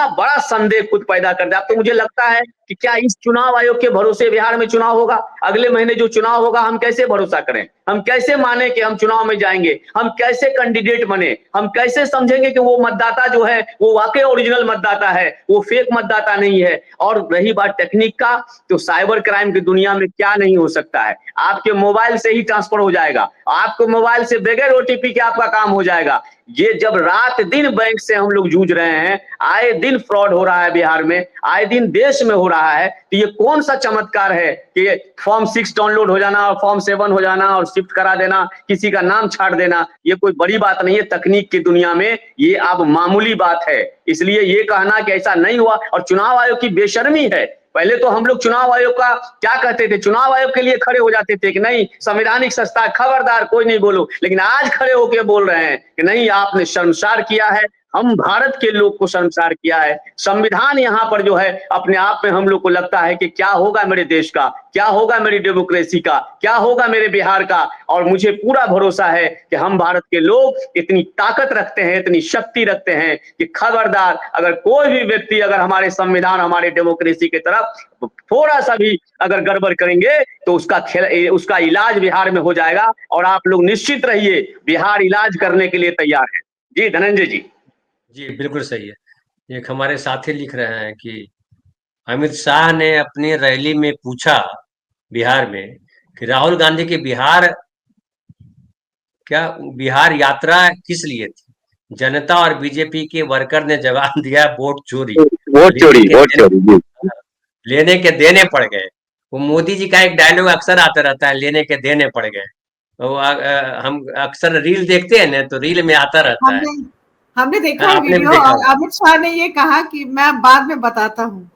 बड़ा संदेह खुद पैदा कर दिया। तो मुझे लगता है कि क्या इस चुनाव आयोग के भरोसे बिहार में चुनाव होगा? अगले महीने जो चुनाव होगा, हम कैसे भरोसा करें? हम कैसे माने कि हम चुनाव में जाएंगे? हम कैसे कैंडिडेट बने? हम कैसे समझेंगे कि वो मतदाता जो है वो वाकई ओरिजिनल मतदाता है, वो फेक मतदाता नहीं है? और रही बात टेक्निक का, तो साइबर क्राइम की दुनिया में क्या नहीं हो सकता है। आपके मोबाइल से ही ट्रांसफर हो जाएगा, आपको मोबाइल से बगैर ओटीपी के आपका काम हो जाएगा। ये जब रात दिन बैंक से हम लोग जूझ रहे हैं, आए दिन फ्रॉड हो रहा है बिहार में, आए दिन देश में हो रहा है, तो ये कौन सा चमत्कार है कि फॉर्म 6 डाउनलोड हो जाना और फॉर्म 7 हो जाना और शिफ्ट करा देना, किसी का नाम छाट देना, ये कोई बड़ी बात नहीं है। तकनीक की दुनिया में ये अब मामूली बात है। इसलिए ये कहना कि ऐसा नहीं हुआ, और चुनाव आयोग की बेशर्मी है। पहले तो हम लोग चुनाव आयोग का क्या कहते थे, चुनाव आयोग के लिए खड़े हो जाते थे कि नहीं संवैधानिक संस्था, खबरदार कोई नहीं बोलो। लेकिन आज खड़े होकर बोल रहे हैं कि नहीं, आपने शर्मसार किया है, हम भारत के लोग को शर्मसार किया है। संविधान यहाँ पर जो है अपने आप में हम लोग को लगता है कि क्या होगा मेरे देश का, क्या होगा मेरी डेमोक्रेसी का, क्या होगा मेरे बिहार का। और मुझे पूरा भरोसा है कि हम भारत के लोग इतनी ताकत रखते हैं, इतनी शक्ति रखते हैं कि खबरदार अगर कोई भी व्यक्ति अगर हमारे संविधान, हमारे डेमोक्रेसी की तरफ थोड़ा सा भी अगर गड़बड़ करेंगे तो उसका इलाज बिहार में हो जाएगा। और आप लोग निश्चित रहिए, बिहार इलाज करने के लिए तैयार है। जी धनंजय जी। जी बिल्कुल सही है। एक हमारे साथी लिख रहे हैं कि अमित शाह ने अपनी रैली में पूछा बिहार में कि राहुल गांधी की बिहार यात्रा किस लिए थी? जनता और बीजेपी के वर्कर ने जवाब दिया, वोट चोरी। लेने के देने पड़ गए। वो मोदी जी का एक डायलॉग अक्सर आता रहता है, लेने के देने पड़ गए। वो हम अक्सर रील देखते हैं ना, तो रील में आता रहता है। हमने देखा है आपने भी वीडियो, देखा और अमित शाह ने ये कहा कि मैं बाद में बताता हूँ।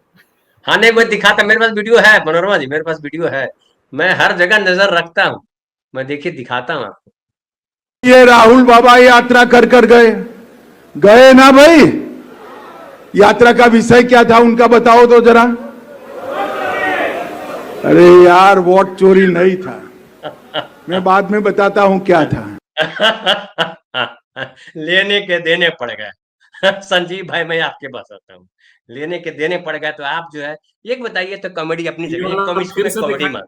हाँ नहीं, वो दिखाता, मेरे पास वीडियो है मनोरमा जी, मेरे पास वीडियो है। मैं हर जगह नजर रखता हूँ, मैं देखिए दिखाता हूँ आपको। ये राहुल बाबा यात्रा कर कर गए ना भाई। यात्रा का विषय क्या था उनका बताओ तो जरा। अरे यार वोट चोरी नहीं था, मैं बाद में बताता हूं क्या था। लेने के देने पड़ गए। संजीव भाई मैं आपके पास आता हूँ। लेने के देने पड़ गए तो आप जो है एक बताइए तो कॉमेडी अपनी जगह, कॉमेडी में कॉमेडी मत।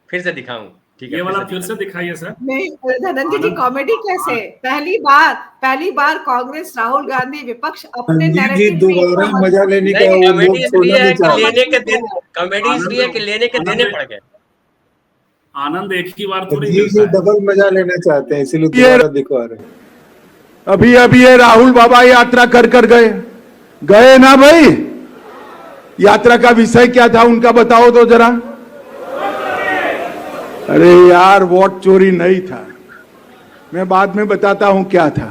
फिर से दिखाऊं? ठीक है, ये वाला फिर से दिखाइए सर। नहीं धनंजय जी, कॉमेडी कैसे? पहली बार कांग्रेस राहुल गांधी विपक्ष अपने नैरेटिव दोबारा मजा लेने का नहीं, वो कॉमेडी लोग इसलिए छोड़ना है नहीं कि चाहते। लेने के देने, कॉमेडी इसलिए है कि लेने के देने पड़ गए। आनंद एक ही बार थोड़ी ये मिलता है। डबल मजा लेना चाहते हैं इसीलिए दोबारा दिखवा रहे हैं। अभी ये राहुल बाबा यात्रा कर कर गए ना भाई। यात्रा का विषय क्या था उनका बताओ तो जरा। अरे यार वोट चोरी नहीं था, मैं बाद में बताता हूं क्या था।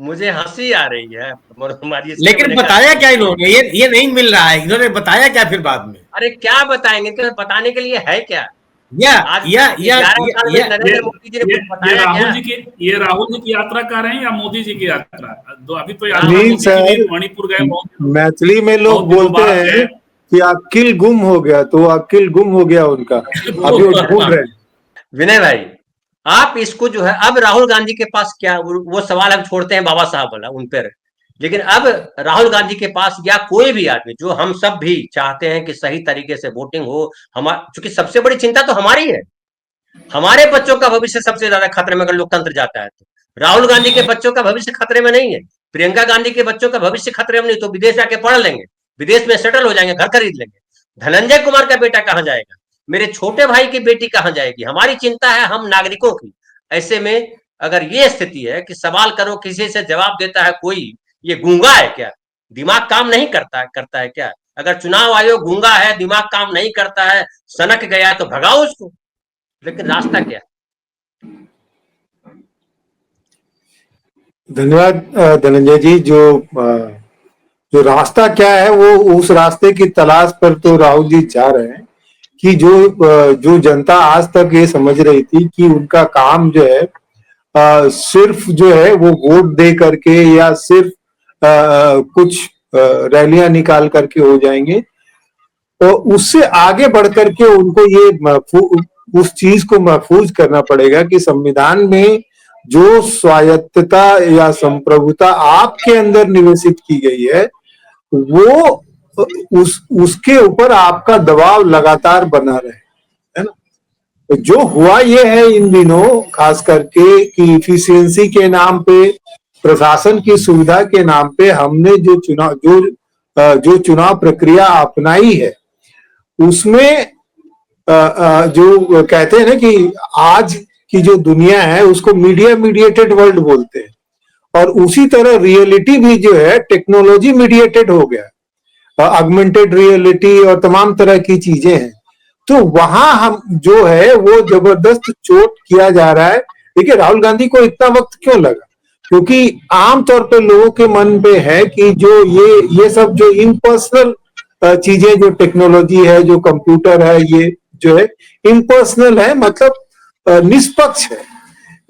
मुझे हंसी आ रही है हमारी। लेकिन बताया क्या इन्होंने? ये नहीं मिल रहा है, इन्होंने बताया क्या फिर बाद में? अरे क्या बताएंगे, क्या बताने के लिए है क्या? या नरेंद्र मोदी जी ने कुछ बताया क्या? ये राहुल जी की यात्रा कर रहे हैं या मोदी जी की यात्रा? अभी तो यात्रा नहीं मोदी जी सर, भी मणिपुर गए। मैथिली में लोग बोलते हैं कि अक्ल गुम हो गया, तो अक्ल गुम हो गया उनका, अभी वो ढूंढ रहे हैं। विनय भाई आप इसको जो है, अब राहुल गांधी के पास क्या, वो सवाल हम छोड़ते हैं बाबा साहब वाला उन पर, लेकिन अब राहुल गांधी के पास या कोई भी आदमी, जो हम सब भी चाहते हैं कि सही तरीके से वोटिंग हो, क्योंकि सबसे बड़ी चिंता तो हमारी है, हमारे बच्चों का भविष्य सबसे ज्यादा खतरे में अगर लोकतंत्र जाता है तो। राहुल गांधी के बच्चों का भविष्य खतरे में नहीं है, प्रियंका गांधी के बच्चों का भविष्य खतरे में नहीं, तो विदेश जाके पढ़ लेंगे, विदेश में सेटल हो जाएंगे, घर खरीद लेंगे। धनंजय कुमार का बेटा कहां जाएगा, मेरे छोटे भाई की बेटी कहां जाएगी? हमारी चिंता है हम नागरिकों की। ऐसे में अगर ये स्थिति है कि सवाल करो किसी से जवाब देता है कोई, ये गूंगा है क्या? दिमाग काम नहीं करता है क्या? अगर चुनाव आयोग गूंगा है, दिमाग काम नहीं करता है, सनक गया तो भगाओ उसको, लेकिन रास्ता क्या? धन्यवाद धनंजय जी। जो रास्ता क्या है, वो उस रास्ते की तलाश पर तो राहुल जी जा रहे हैं कि जो जनता आज तक ये समझ रही थी कि उनका काम जो है सिर्फ जो है वो वोट दे करके या सिर्फ कुछ रैलियां निकाल करके हो जाएंगे, तो उससे आगे बढ़ करके उनको ये उस चीज को महफूज करना पड़ेगा कि संविधान में जो स्वायत्तता या संप्रभुता आपके अंदर निवेशित की गई है, वो उसके ऊपर आपका दबाव लगातार बना रहे, है ना। तो जो हुआ ये है इन दिनों खास करके कि इफिशियंसी के नाम पे, प्रशासन की सुविधा के नाम पे हमने जो चुनाव प्रक्रिया अपनाई है, उसमें जो कहते हैं ना कि आज की जो दुनिया है उसको मीडिया मीडिएटेड वर्ल्ड बोलते हैं, और उसी तरह रियलिटी भी जो है टेक्नोलॉजी मीडिएटेड हो गया, ऑगमेंटेड रियलिटी और तमाम तरह की चीजें हैं। तो वहां हम जो है वो जबरदस्त चोट किया जा रहा है। देखिए राहुल गांधी को इतना वक्त क्यों लगा, क्योंकि आमतौर पे लोगों के मन पे है कि जो ये सब जो इम्पर्सनल चीजें, जो टेक्नोलॉजी है, जो कंप्यूटर है, ये जो है इम्पर्सनल है, मतलब निष्पक्ष है।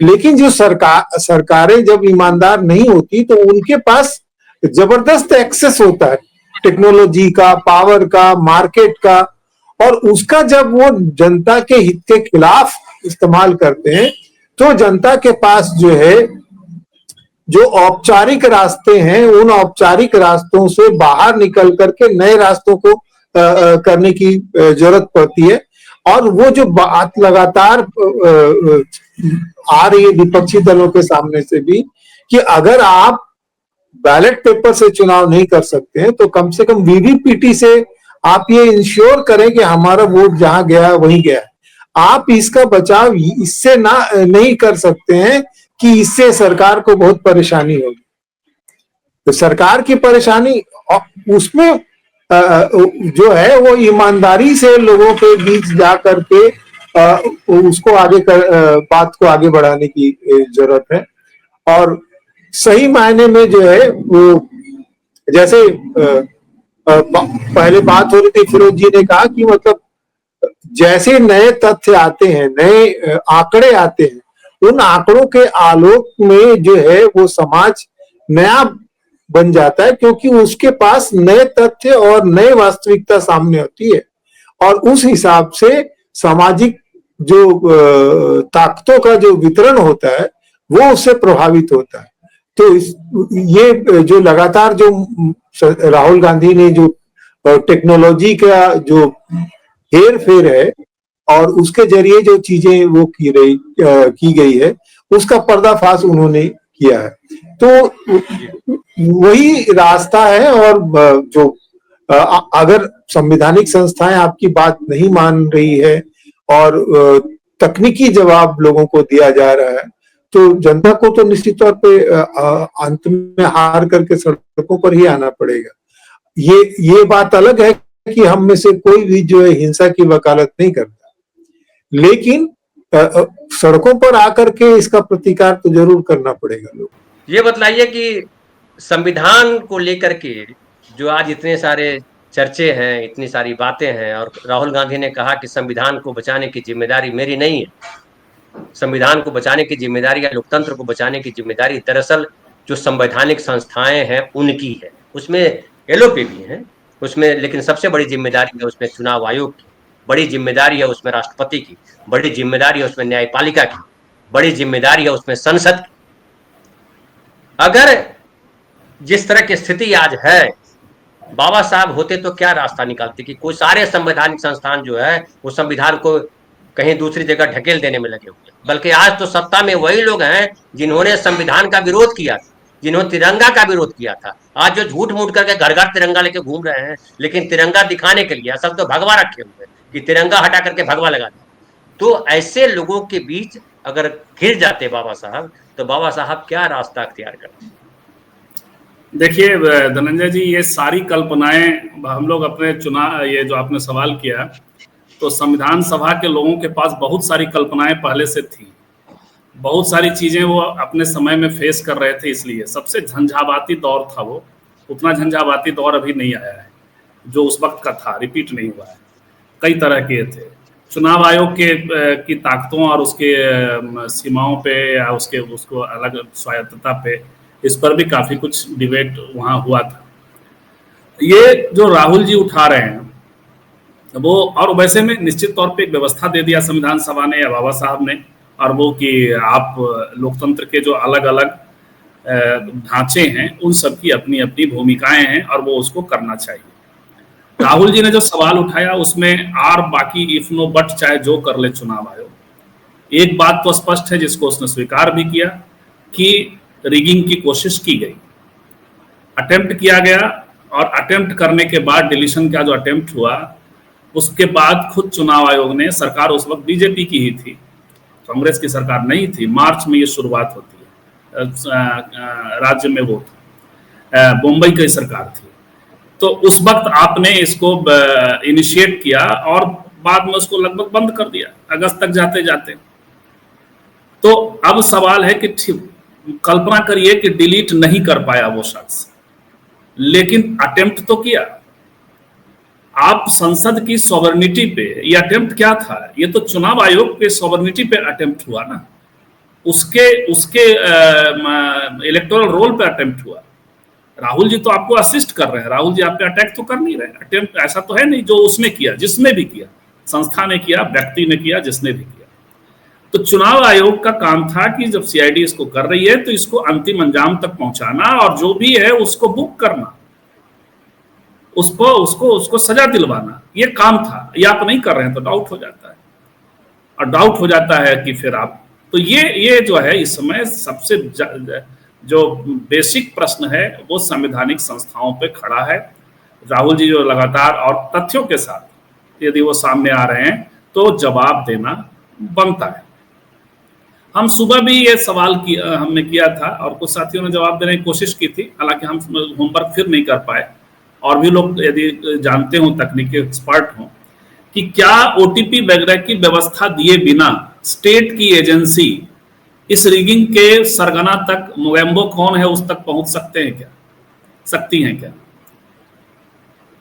लेकिन जो सरकारें जब ईमानदार नहीं होती तो उनके पास जबरदस्त एक्सेस होता है टेक्नोलॉजी का, पावर का, मार्केट का, और उसका जब वो जनता के हित के खिलाफ इस्तेमाल करते हैं तो जनता के पास जो है जो औपचारिक रास्ते हैं, उन औपचारिक रास्तों से बाहर निकल करके नए रास्तों को करने की जरूरत पड़ती है। और वो जो बात लगातार आ रही है विपक्षी दलों के सामने से भी कि अगर आप बैलेट पेपर से चुनाव नहीं कर सकते हैं तो कम से कम वीवीपीटी से आप ये इंश्योर करें कि हमारा वोट जहां गया वहीं गया। आप इसका बचाव इससे नहीं कर सकते हैं कि इससे सरकार को बहुत परेशानी होगी। तो सरकार की परेशानी उसमें जो है वो ईमानदारी से लोगों के बीच जा करके उसको बात को आगे बढ़ाने की जरूरत है। और सही मायने में जो है वो जैसे पहले बात हो रही थी, फिरोज जी ने कहा कि मतलब जैसे नए तथ्य आते हैं, नए आंकड़े आते हैं, उन आंकड़ों के आलोक में जो है वो समाज नया बन जाता है, क्योंकि उसके पास नए तथ्य और नए वास्तविकता सामने होती है और उस हिसाब से सामाजिक जो ताकतों का जो वितरण होता है वो उससे प्रभावित होता है। तो ये जो लगातार जो राहुल गांधी ने जो टेक्नोलॉजी का जो हेर फेर है और उसके जरिए जो चीजें वो की गई है उसका पर्दाफाश उन्होंने किया है, तो वही रास्ता है। और जो अगर संवैधानिक संस्थाएं आपकी बात नहीं मान रही है और तकनीकी जवाब लोगों को दिया जा रहा है, तो जनता को तो निश्चित तौर पे अंत में हार करके सड़कों पर ही आना पड़ेगा। ये बात अलग है कि हम में से कोई भी जो है हिंसा की वकालत नहीं करता, लेकिन सड़कों पर आकर के इसका प्रतिकार तो जरूर करना पड़ेगा लोग। ये बतलाइए कि संविधान को लेकर के जो आज इतने सारे चर्चे हैं, इतनी सारी बातें हैं, और राहुल गांधी ने कहा कि संविधान को बचाने की जिम्मेदारी मेरी नहीं है। संविधान को बचाने की जिम्मेदारी या लोकतंत्र को बचाने की जिम्मेदारी दरअसल जो संवैधानिक संस्थाएं हैं उनकी है। उसमें एलओपी भी है उसमें, लेकिन सबसे बड़ी जिम्मेदारी है उसमें चुनाव आयोग की, बड़ी जिम्मेदारी है उसमें राष्ट्रपति की, बड़ी जिम्मेदारी है उसमें न्यायपालिका की, बड़ी जिम्मेदारी है उसमें संसद की। अगर जिस तरह की स्थिति आज है, बाबा साहब होते तो क्या रास्ता निकालते कि कोई सारे संवैधानिक संस्थान जो है वो संविधान को कहीं दूसरी जगह ढकेल देने में लगे हुए, बल्कि आज तो सत्ता में वही लोग हैं जिन्होंने संविधान का विरोध किया था, जिन्होंने तिरंगा का विरोध किया था। आज जो झूठ मूठ करके घर घर तिरंगा लेके घूम रहे हैं, लेकिन तिरंगा दिखाने के लिए असल तो भगवा रखे हुए कि तिरंगा हटा करके भगवा लगा दिया। तो ऐसे लोगों के बीच अगर घिर जाते बाबा साहब, तो बाबा साहब क्या रास्ता अख्तियार करते? देखिए धनंजय जी, ये सारी कल्पनाएं हम लोग अपने चुनाव, ये जो आपने सवाल किया, तो संविधान सभा के लोगों के पास बहुत सारी कल्पनाएं पहले से थी, बहुत सारी चीजें वो अपने समय में फेस कर रहे थे। इसलिए सबसे झंझावाती दौर था वो, उतना झंझावाती दौर अभी नहीं आया है जो उस वक्त का था, रिपीट नहीं हुआ है। कई तरह के थे, चुनाव आयोग की ताकतों और उसके सीमाओं पे या उसको अलग स्वायत्तता पे, इस पर भी काफी कुछ डिबेट वहाँ हुआ था। ये जो राहुल जी उठा रहे हैं वो, और वैसे में निश्चित तौर पे एक व्यवस्था दे दिया संविधान सभा ने या बाबा साहब ने, और वो कि आप लोकतंत्र के जो अलग अलग ढांचे हैं उन सब की अपनी अपनी भूमिकाएं हैं और वो उसको करना चाहिए। राहुल जी ने जो सवाल उठाया उसमें आर बाकी इफ नो बट चाहे जो कर ले चुनाव आयोग, एक बात तो स्पष्ट है जिसको उसने स्वीकार भी किया कि रिगिंग की कोशिश की गई, अटेम्प्ट किया गया, और अटेम्प्ट करने के बाद डिलीशन का जो अटेम्प्ट हुआ उसके बाद खुद चुनाव आयोग ने, सरकार उस वक्त बीजेपी की ही थी, कांग्रेस की सरकार नहीं थी, मार्च में ये शुरुआत होती है, राज्य में वो था, मुंबई की सरकार थी, तो उस वक्त आपने इसको इनिशिएट किया और बाद में उसको लगभग बंद कर दिया अगस्त तक जाते जाते। तो अब सवाल है कि कल्पना करिए कि डिलीट नहीं कर पाया वो शख्स, लेकिन अटेम्प्ट तो किया। आप संसद की सॉवरेनिटी पे, ये अटेम्प्ट क्या था? ये तो चुनाव आयोग के सॉवरेनिटी पे अटेम्प्ट हुआ ना, उसके इलेक्टोरल रोल पे अटेम्प्ट हुआ। राहुल जी तो आपको असिस्ट कर रहे हैं, राहुल जी आप पे अटैक तो कर नहीं रहे। अटेम्प्ट ऐसा तो है नहीं जो उसने किया, जिसने भी किया, संस्था ने किया, व्यक्ति ने किया, जिसने भी किया। तो चुनाव आयोग का काम था कि जब सीआईडी इसको कर रही है तो इसको अंतिम अंजाम तक पहुंचाना और जो भी है उसको बुक करना, उसको सजा दिलवाना, ये काम था। ये आप नहीं कर रहे हैं तो डाउट हो जाता है, और डाउट हो जाता है कि फिर आप, तो ये जो है इस समय सबसे जो बेसिक प्रश्न है वो संवैधानिक संस्थाओं पे खड़ा है। राहुल जी जो लगातार और तथ्यों के साथ यदि वो सामने आ रहे हैं तो जवाब देना बनता है। हम सुबह भी ये सवाल हमने किया था और कुछ साथियों ने जवाब देने की कोशिश की थी, हालांकि हम होमवर्क फिर नहीं कर पाए, और भी लोग यदि जानते हो, तकनीकी एक्सपर्ट हों, कि क्या ओटीपी वगैरह की व्यवस्था दिए बिना स्टेट की एजेंसी इस रिगिंग के सरगना तक, मोगेम्बो कौन है उस तक पहुंच सकती हैं क्या?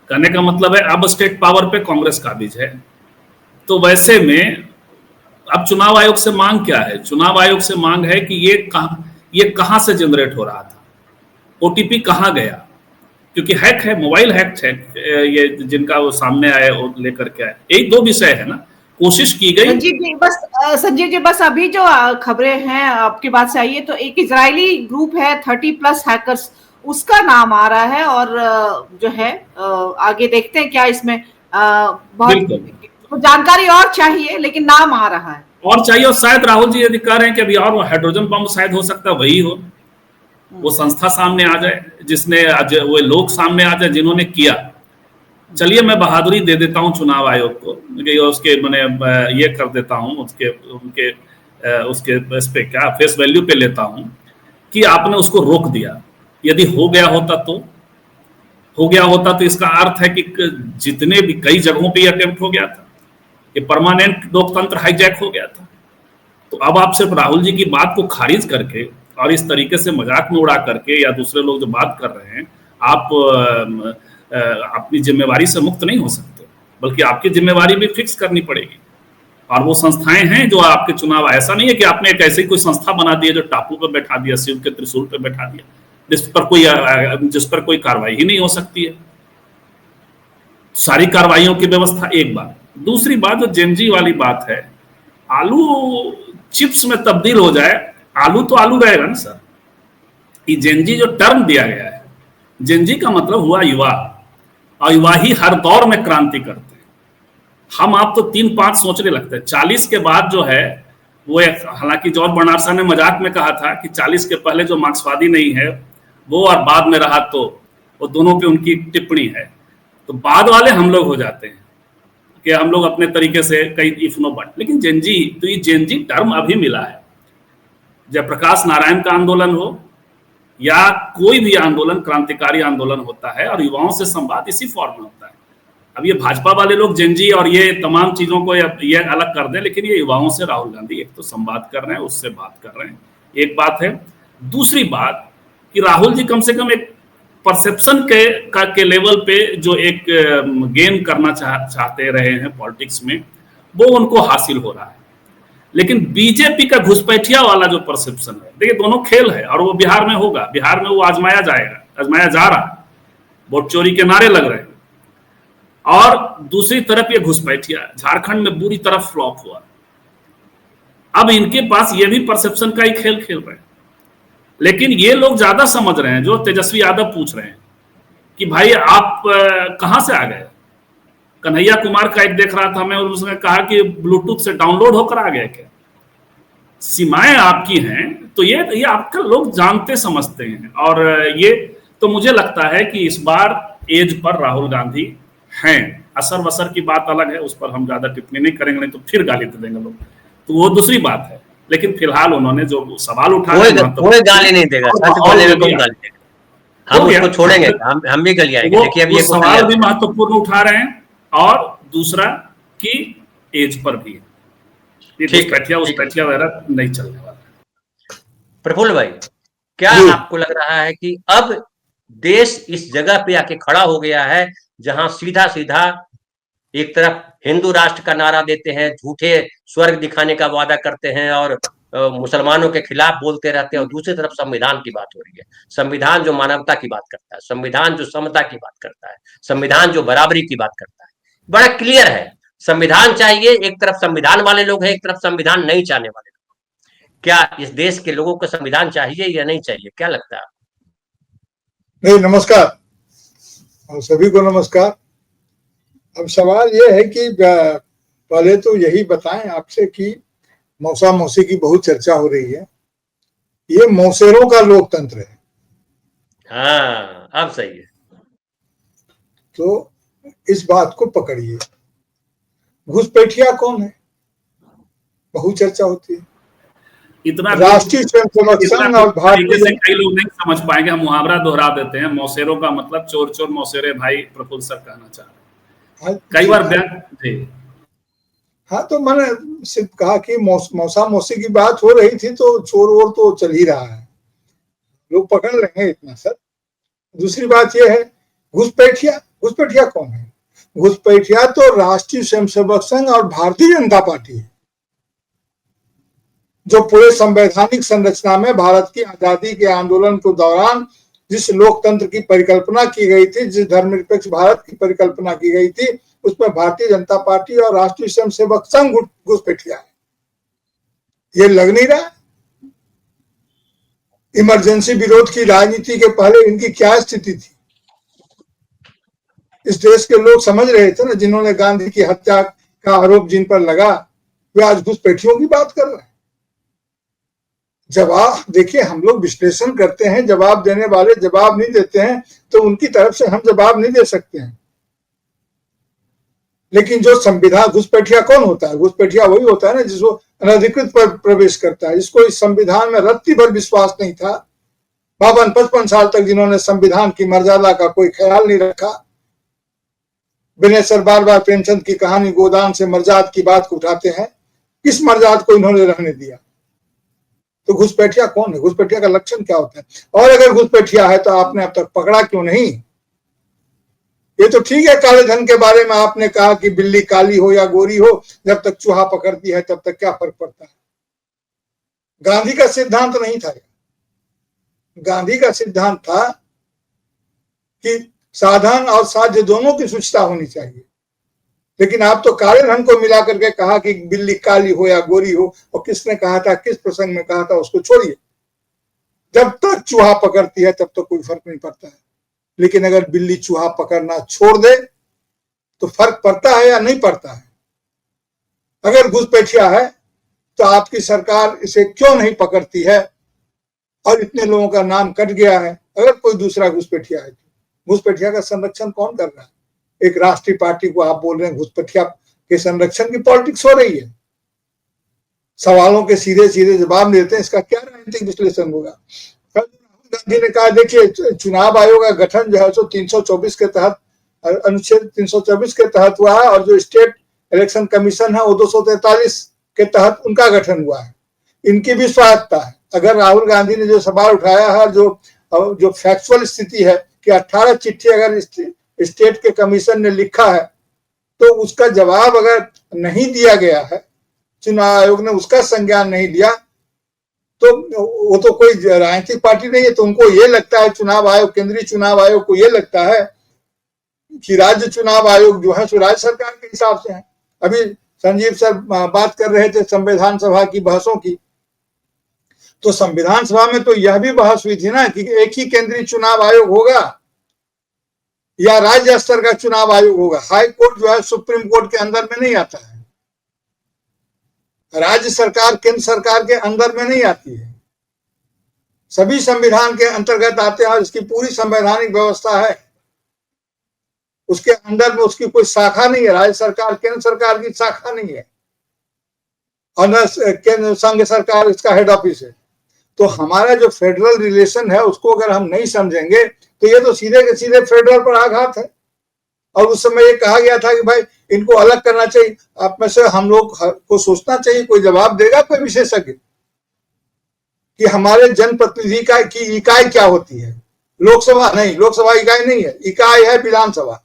कहने का मतलब है अब स्टेट पावर पे कांग्रेस काबिज है, तो वैसे में अब चुनाव आयोग से मांग क्या है? चुनाव आयोग से मांग है कि ये कहां से जनरेट हो रहा था, ओटीपी कहां गया, क्योंकि हैक है, मोबाइल हैक है, ये जिनका वो सामने आए और लेकर के आए। एक दो विषय है ना, कोशिश की गई। संजीव जी बस अभी जो खबरें हैं आपकी बात से आई है, तो एक इजरायली ग्रुप है 30+ हैकर्स, उसका नाम आ रहा है, और जो है आगे देखते हैं क्या इसमें बहुत जानकारी और चाहिए, लेकिन नाम आ रहा है और चाहिए। और शायद राहुल जी यदि कह रहे हैं कि अभी और हाइड्रोजन बम शायद हो सकता है वही हो, वो संस्था सामने आ जाए, जिसने वो लोग सामने आ जाए जिन्होंने किया। चलिए मैं बहादुरी दे देता हूं चुनाव आयोग को, उसके मैंने ये कर देता हूं, उसके इस पे क्या फेस वैल्यू पे लेता हूं कि आपने उसको रोक दिया। यदि हो गया होता तो इसका अर्थ है कि जितने भी कई जगहों पे अटेम्प्ट हो गया था, ये परमानेंट लोकतंत्र हाईजैक हो गया था। तो अब आप सिर्फ राहुल जी की बात को खारिज करके और इस तरीके से मजाक में उड़ा करके, या दूसरे लोग जो बात कर रहे हैं, आप अपनी जिम्मेवारी से मुक्त नहीं हो सकते, बल्कि आपकी जिम्मेवारी भी फिक्स करनी पड़ेगी। और वो संस्थाएं हैं जो आपके चुनाव, ऐसा नहीं है कि आपने एक ऐसी कोई संस्था बना दी है जो टापू पे बैठा दिया, शिव के त्रिशूल पे बैठा दिया, जिस पर कोई कार्रवाई ही नहीं हो सकती है। सारी कार्रवाइयों की व्यवस्था एक बात। दूसरी बात जो जेनजी वाली बात है, आलू चिप्स में तब्दील हो जाए, आलू तो आलू रहेगा ना सर। ये जेनजी जो टर्म दिया गया है, जेनजी का मतलब हुआ युवा, और युवा ही हर दौर में क्रांति करते हैं। हम आप तो 3-5 सोचने लगते हैं, 40 के बाद जो है वो, हालांकि जॉर्ज बर्नार्ड शॉ ने मजाक में कहा था कि 40 के पहले जो मार्क्सवादी नहीं है वो, और बाद में रहा तो वो, दोनों पे उनकी टिप्पणी है। तो बाद वाले हम लोग हो जाते हैं कि हम लोग अपने तरीके से कई इफ नो बट। लेकिन जेनजी, तो ये जेनजी टर्म अभी मिला है। जयप्रकाश नारायण का आंदोलन हो या कोई भी आंदोलन, क्रांतिकारी आंदोलन होता है और युवाओं से संवाद इसी फॉर्म में होता है। अब ये भाजपा वाले लोग जेनजी और ये तमाम चीजों को ये अलग कर दें, लेकिन ये युवाओं से राहुल गांधी एक तो संवाद कर रहे हैं, उससे बात कर रहे हैं, एक बात है। दूसरी बात कि राहुल जी कम से कम एक परसेप्शन के लेवल पे जो एक गेन करना चाहते रहे हैं पॉलिटिक्स में, वो उनको हासिल हो रहा है। लेकिन बीजेपी का घुसपैठिया वाला जो परसेप्शन है, देखिए दोनों खेल है, और वो बिहार में होगा, बिहार में वो आजमाया जा रहा है, वोट चोरी के नारे लग रहे हैं। और दूसरी तरफ ये घुसपैठिया झारखंड में बुरी तरह फ्लॉप हुआ। अब इनके पास ये भी परसेप्शन का ही खेल खेल रहे हैं। लेकिन ये लोग ज्यादा समझ रहे हैं, जो तेजस्वी यादव पूछ रहे हैं कि भाई आप कहां से आ गए। कन्हैया कुमार का एक देख रहा था मैं, उसने कहा कि ब्लूटूथ से डाउनलोड होकर आ गए क्या। सीमाएं आपकी हैं, तो ये आपका लोग जानते समझते हैं। और ये तो मुझे लगता है कि इस बार एज पर राहुल गांधी हैं। असर वसर की बात अलग है, उस पर हम ज्यादा टिप्पणी नहीं करेंगे, नहीं तो फिर गाली दे देंगे लोग, तो वो दूसरी बात है। लेकिन फिलहाल उन्होंने जो सवाल उठाया, कोई गाली नहीं देगा, सच बोले में कौन गाली देगा। हम उसको छोड़ेंगे, हम भी गाली आएंगे। देखिए अब ये सवाल भी महत्वपूर्ण उठा रहे हैं, और दूसरा कि एज पर भी उस पैठिया वगैरह नहीं चलने वाला। प्रफुल्ल भाई, क्या आपको लग रहा है कि अब देश इस जगह पे आके खड़ा हो गया है जहां सीधा सीधा एक तरफ हिंदू राष्ट्र का नारा देते हैं, झूठे स्वर्ग दिखाने का वादा करते हैं और मुसलमानों के खिलाफ बोलते रहते हैं, और दूसरी तरफ संविधान की बात हो रही है। संविधान जो मानवता की बात करता है, संविधान जो समता की बात करता है, संविधान जो बराबरी की बात करता है। बड़ा क्लियर है, संविधान चाहिए, एक तरफ संविधान वाले लोग हैं, एक तरफ संविधान नहीं चाहने वाले लोग। क्या इस देश के लोगों को संविधान चाहिए या नहीं चाहिए, क्या लगता है? नहीं, नमस्कार और सभी को नमस्कार। अब सवाल ये है कि पहले तो यही बताएं आपसे कि मौसा मौसी की बहुत चर्चा हो रही है, ये मौसेरों का लोकतंत्र है। हाँ, अब सही है। तो इस बात को पकड़िए। घुसपैठिया कौन है, बहुत चर्चा होती है। इतना राष्ट्रीय स्वयंसेवक संघ और भारतीय से कई लोग नहीं समझ पाएंगे, हम मुहावरा दोहरा देते हैं, मौसेरों का मतलब चोर चोर मौसेरे भाई, प्रफुल्ल सर कहना चाह रहे हैं कई बार जी। हाँ, तो मैंने सिर्फ कहा कि मौसा मौसी की बात हो रही थी, तो चोर वोर तो चल ही रहा है, लोग पकड़ लेंगे इतना सर। दूसरी बात यह है, घुसपैठिया कौन है? घुसपैठिया तो राष्ट्रीय स्वयंसेवक संघ और भारतीय जनता पार्टी है, जो पूरे संवैधानिक संरचना में भारत की आजादी के आंदोलन के दौरान जिस लोकतंत्र की परिकल्पना की गई थी, जिस धर्मनिरपेक्ष भारत की परिकल्पना की गई थी, उसमें भारतीय जनता पार्टी और राष्ट्रीय स्वयंसेवक संघ घुसपैठिया है। ये लग नहीं रहा। इमरजेंसी विरोध की राजनीति के पहले इनकी क्या स्थिति थी? इस देश के लोग समझ रहे थे ना, जिन्होंने गांधी की हत्या का आरोप जिन पर लगा, वे आज घुसपैठियों की बात कर रहे हैं। जवाब देखिए, हम लोग विश्लेषण करते हैं, जवाब देने वाले जवाब नहीं देते हैं तो उनकी तरफ से हम जवाब नहीं दे सकते हैं। लेकिन जो संविधान, घुसपैठिया कौन होता है? घुसपैठिया वही होता है ना जिसको अनधिकृत प्रवेश करता है, जिसको इस संविधान में रत्ती भर विश्वास नहीं था। 52-55 साल तक जिन्होंने संविधान की मर्यादा का कोई ख्याल नहीं रखा। विनय सर बार बार प्रेमचंद की कहानी गोदान से मर्याद की बात को उठाते हैं। किस मर्याद को इन्होंने रहने दिया? तो घुसपैठिया कौन है? घुसपैठिया का लक्षण क्या होता है? और अगर घुसपैठिया है तो आपने अब तक पकड़ा क्यों नहीं? ये तो ठीक है, काले धन के बारे में आपने कहा कि बिल्ली काली हो या गोरी हो, जब तक चूहा पकड़ती है तब तक क्या फर्क पड़ता है। गांधी का सिद्धांत नहीं था। गांधी का सिद्धांत था कि साधन और साध्य दोनों की सूचना होनी चाहिए। लेकिन आप तो काले धन को मिला करके कहा कि बिल्ली काली हो या गोरी हो, और किसने कहा था, किस प्रसंग में कहा था, उसको छोड़िए। जब तक चूहा पकड़ती है तब तक कोई फर्क नहीं पड़ता है। लेकिन अगर बिल्ली चूहा पकड़ना छोड़ दे तो फर्क पड़ता है या नहीं पड़ता है? अगर घुसपैठिया है तो आपकी सरकार इसे क्यों नहीं पकड़ती है और इतने लोगों का नाम कट गया है? अगर कोई दूसरा घुसपैठिया है तो घुसपैठिया का संरक्षण कौन कर रहा है? एक राष्ट्रीय पार्टी को आप बोल रहे हैं घुसपैठिया के संरक्षण की पॉलिटिक्स हो रही है। सवालों के सीधे सीधे जवाब देते हैं, इसका क्या राजनीतिक विश्लेषण होगा? राहुल गांधी ने कहा, देखिए चुनाव आयोग का गठन जो है सो 324 के तहत, अनुच्छेद 324 के तहत हुआ है, और जो स्टेट इलेक्शन कमीशन है वो 243 के तहत उनका गठन हुआ है। इनकी भी स्वायत्ता है। अगर राहुल गांधी ने जो सवाल उठाया है, जो फैक्चुअल स्थिति है कि 18 चिट्ठी अगर स्टेट के कमीशन ने लिखा है तो उसका जवाब अगर नहीं दिया गया है, चुनाव आयोग ने उसका संज्ञान नहीं लिया, तो वो तो कोई राजनीतिक पार्टी नहीं है। तो उनको ये लगता है, चुनाव आयोग, केंद्रीय चुनाव आयोग को ये लगता है कि राज्य चुनाव आयोग जो है सो राज्य सरकार के हिसाब से है। अभी संजीव सर बात कर रहे थे संविधान सभा की बहसों की, तो संविधान सभा में तो यह भी बहस हुई थी ना कि एक ही केंद्रीय चुनाव आयोग होगा या राज्य स्तर का चुनाव आयोग होगा। हाई कोर्ट जो है सुप्रीम कोर्ट के अंदर में नहीं आता है, राज्य सरकार केंद्र सरकार के अंदर में नहीं आती है, सभी संविधान के अंतर्गत आते हैं और इसकी पूरी संवैधानिक व्यवस्था है। उसके अंदर में उसकी कोई शाखा नहीं है, राज्य सरकार केंद्र सरकार की शाखा नहीं है, और न केंद्र संघ सरकार इसका हेड ऑफिस है। तो हमारा जो फेडरल रिलेशन है उसको अगर हम नहीं समझेंगे तो ये तो सीधे के सीधे फेडरल पर आघात है। और उस समय ये कहा गया था कि भाई इनको अलग करना चाहिए। आप में से हम लोग को सोचना चाहिए, कोई जवाब देगा कोई विशेषज्ञ कि हमारे जनप्रतिनिधि की इकाई क्या होती है? लोकसभा नहीं, लोकसभा इकाई नहीं है, इकाई है विधानसभा।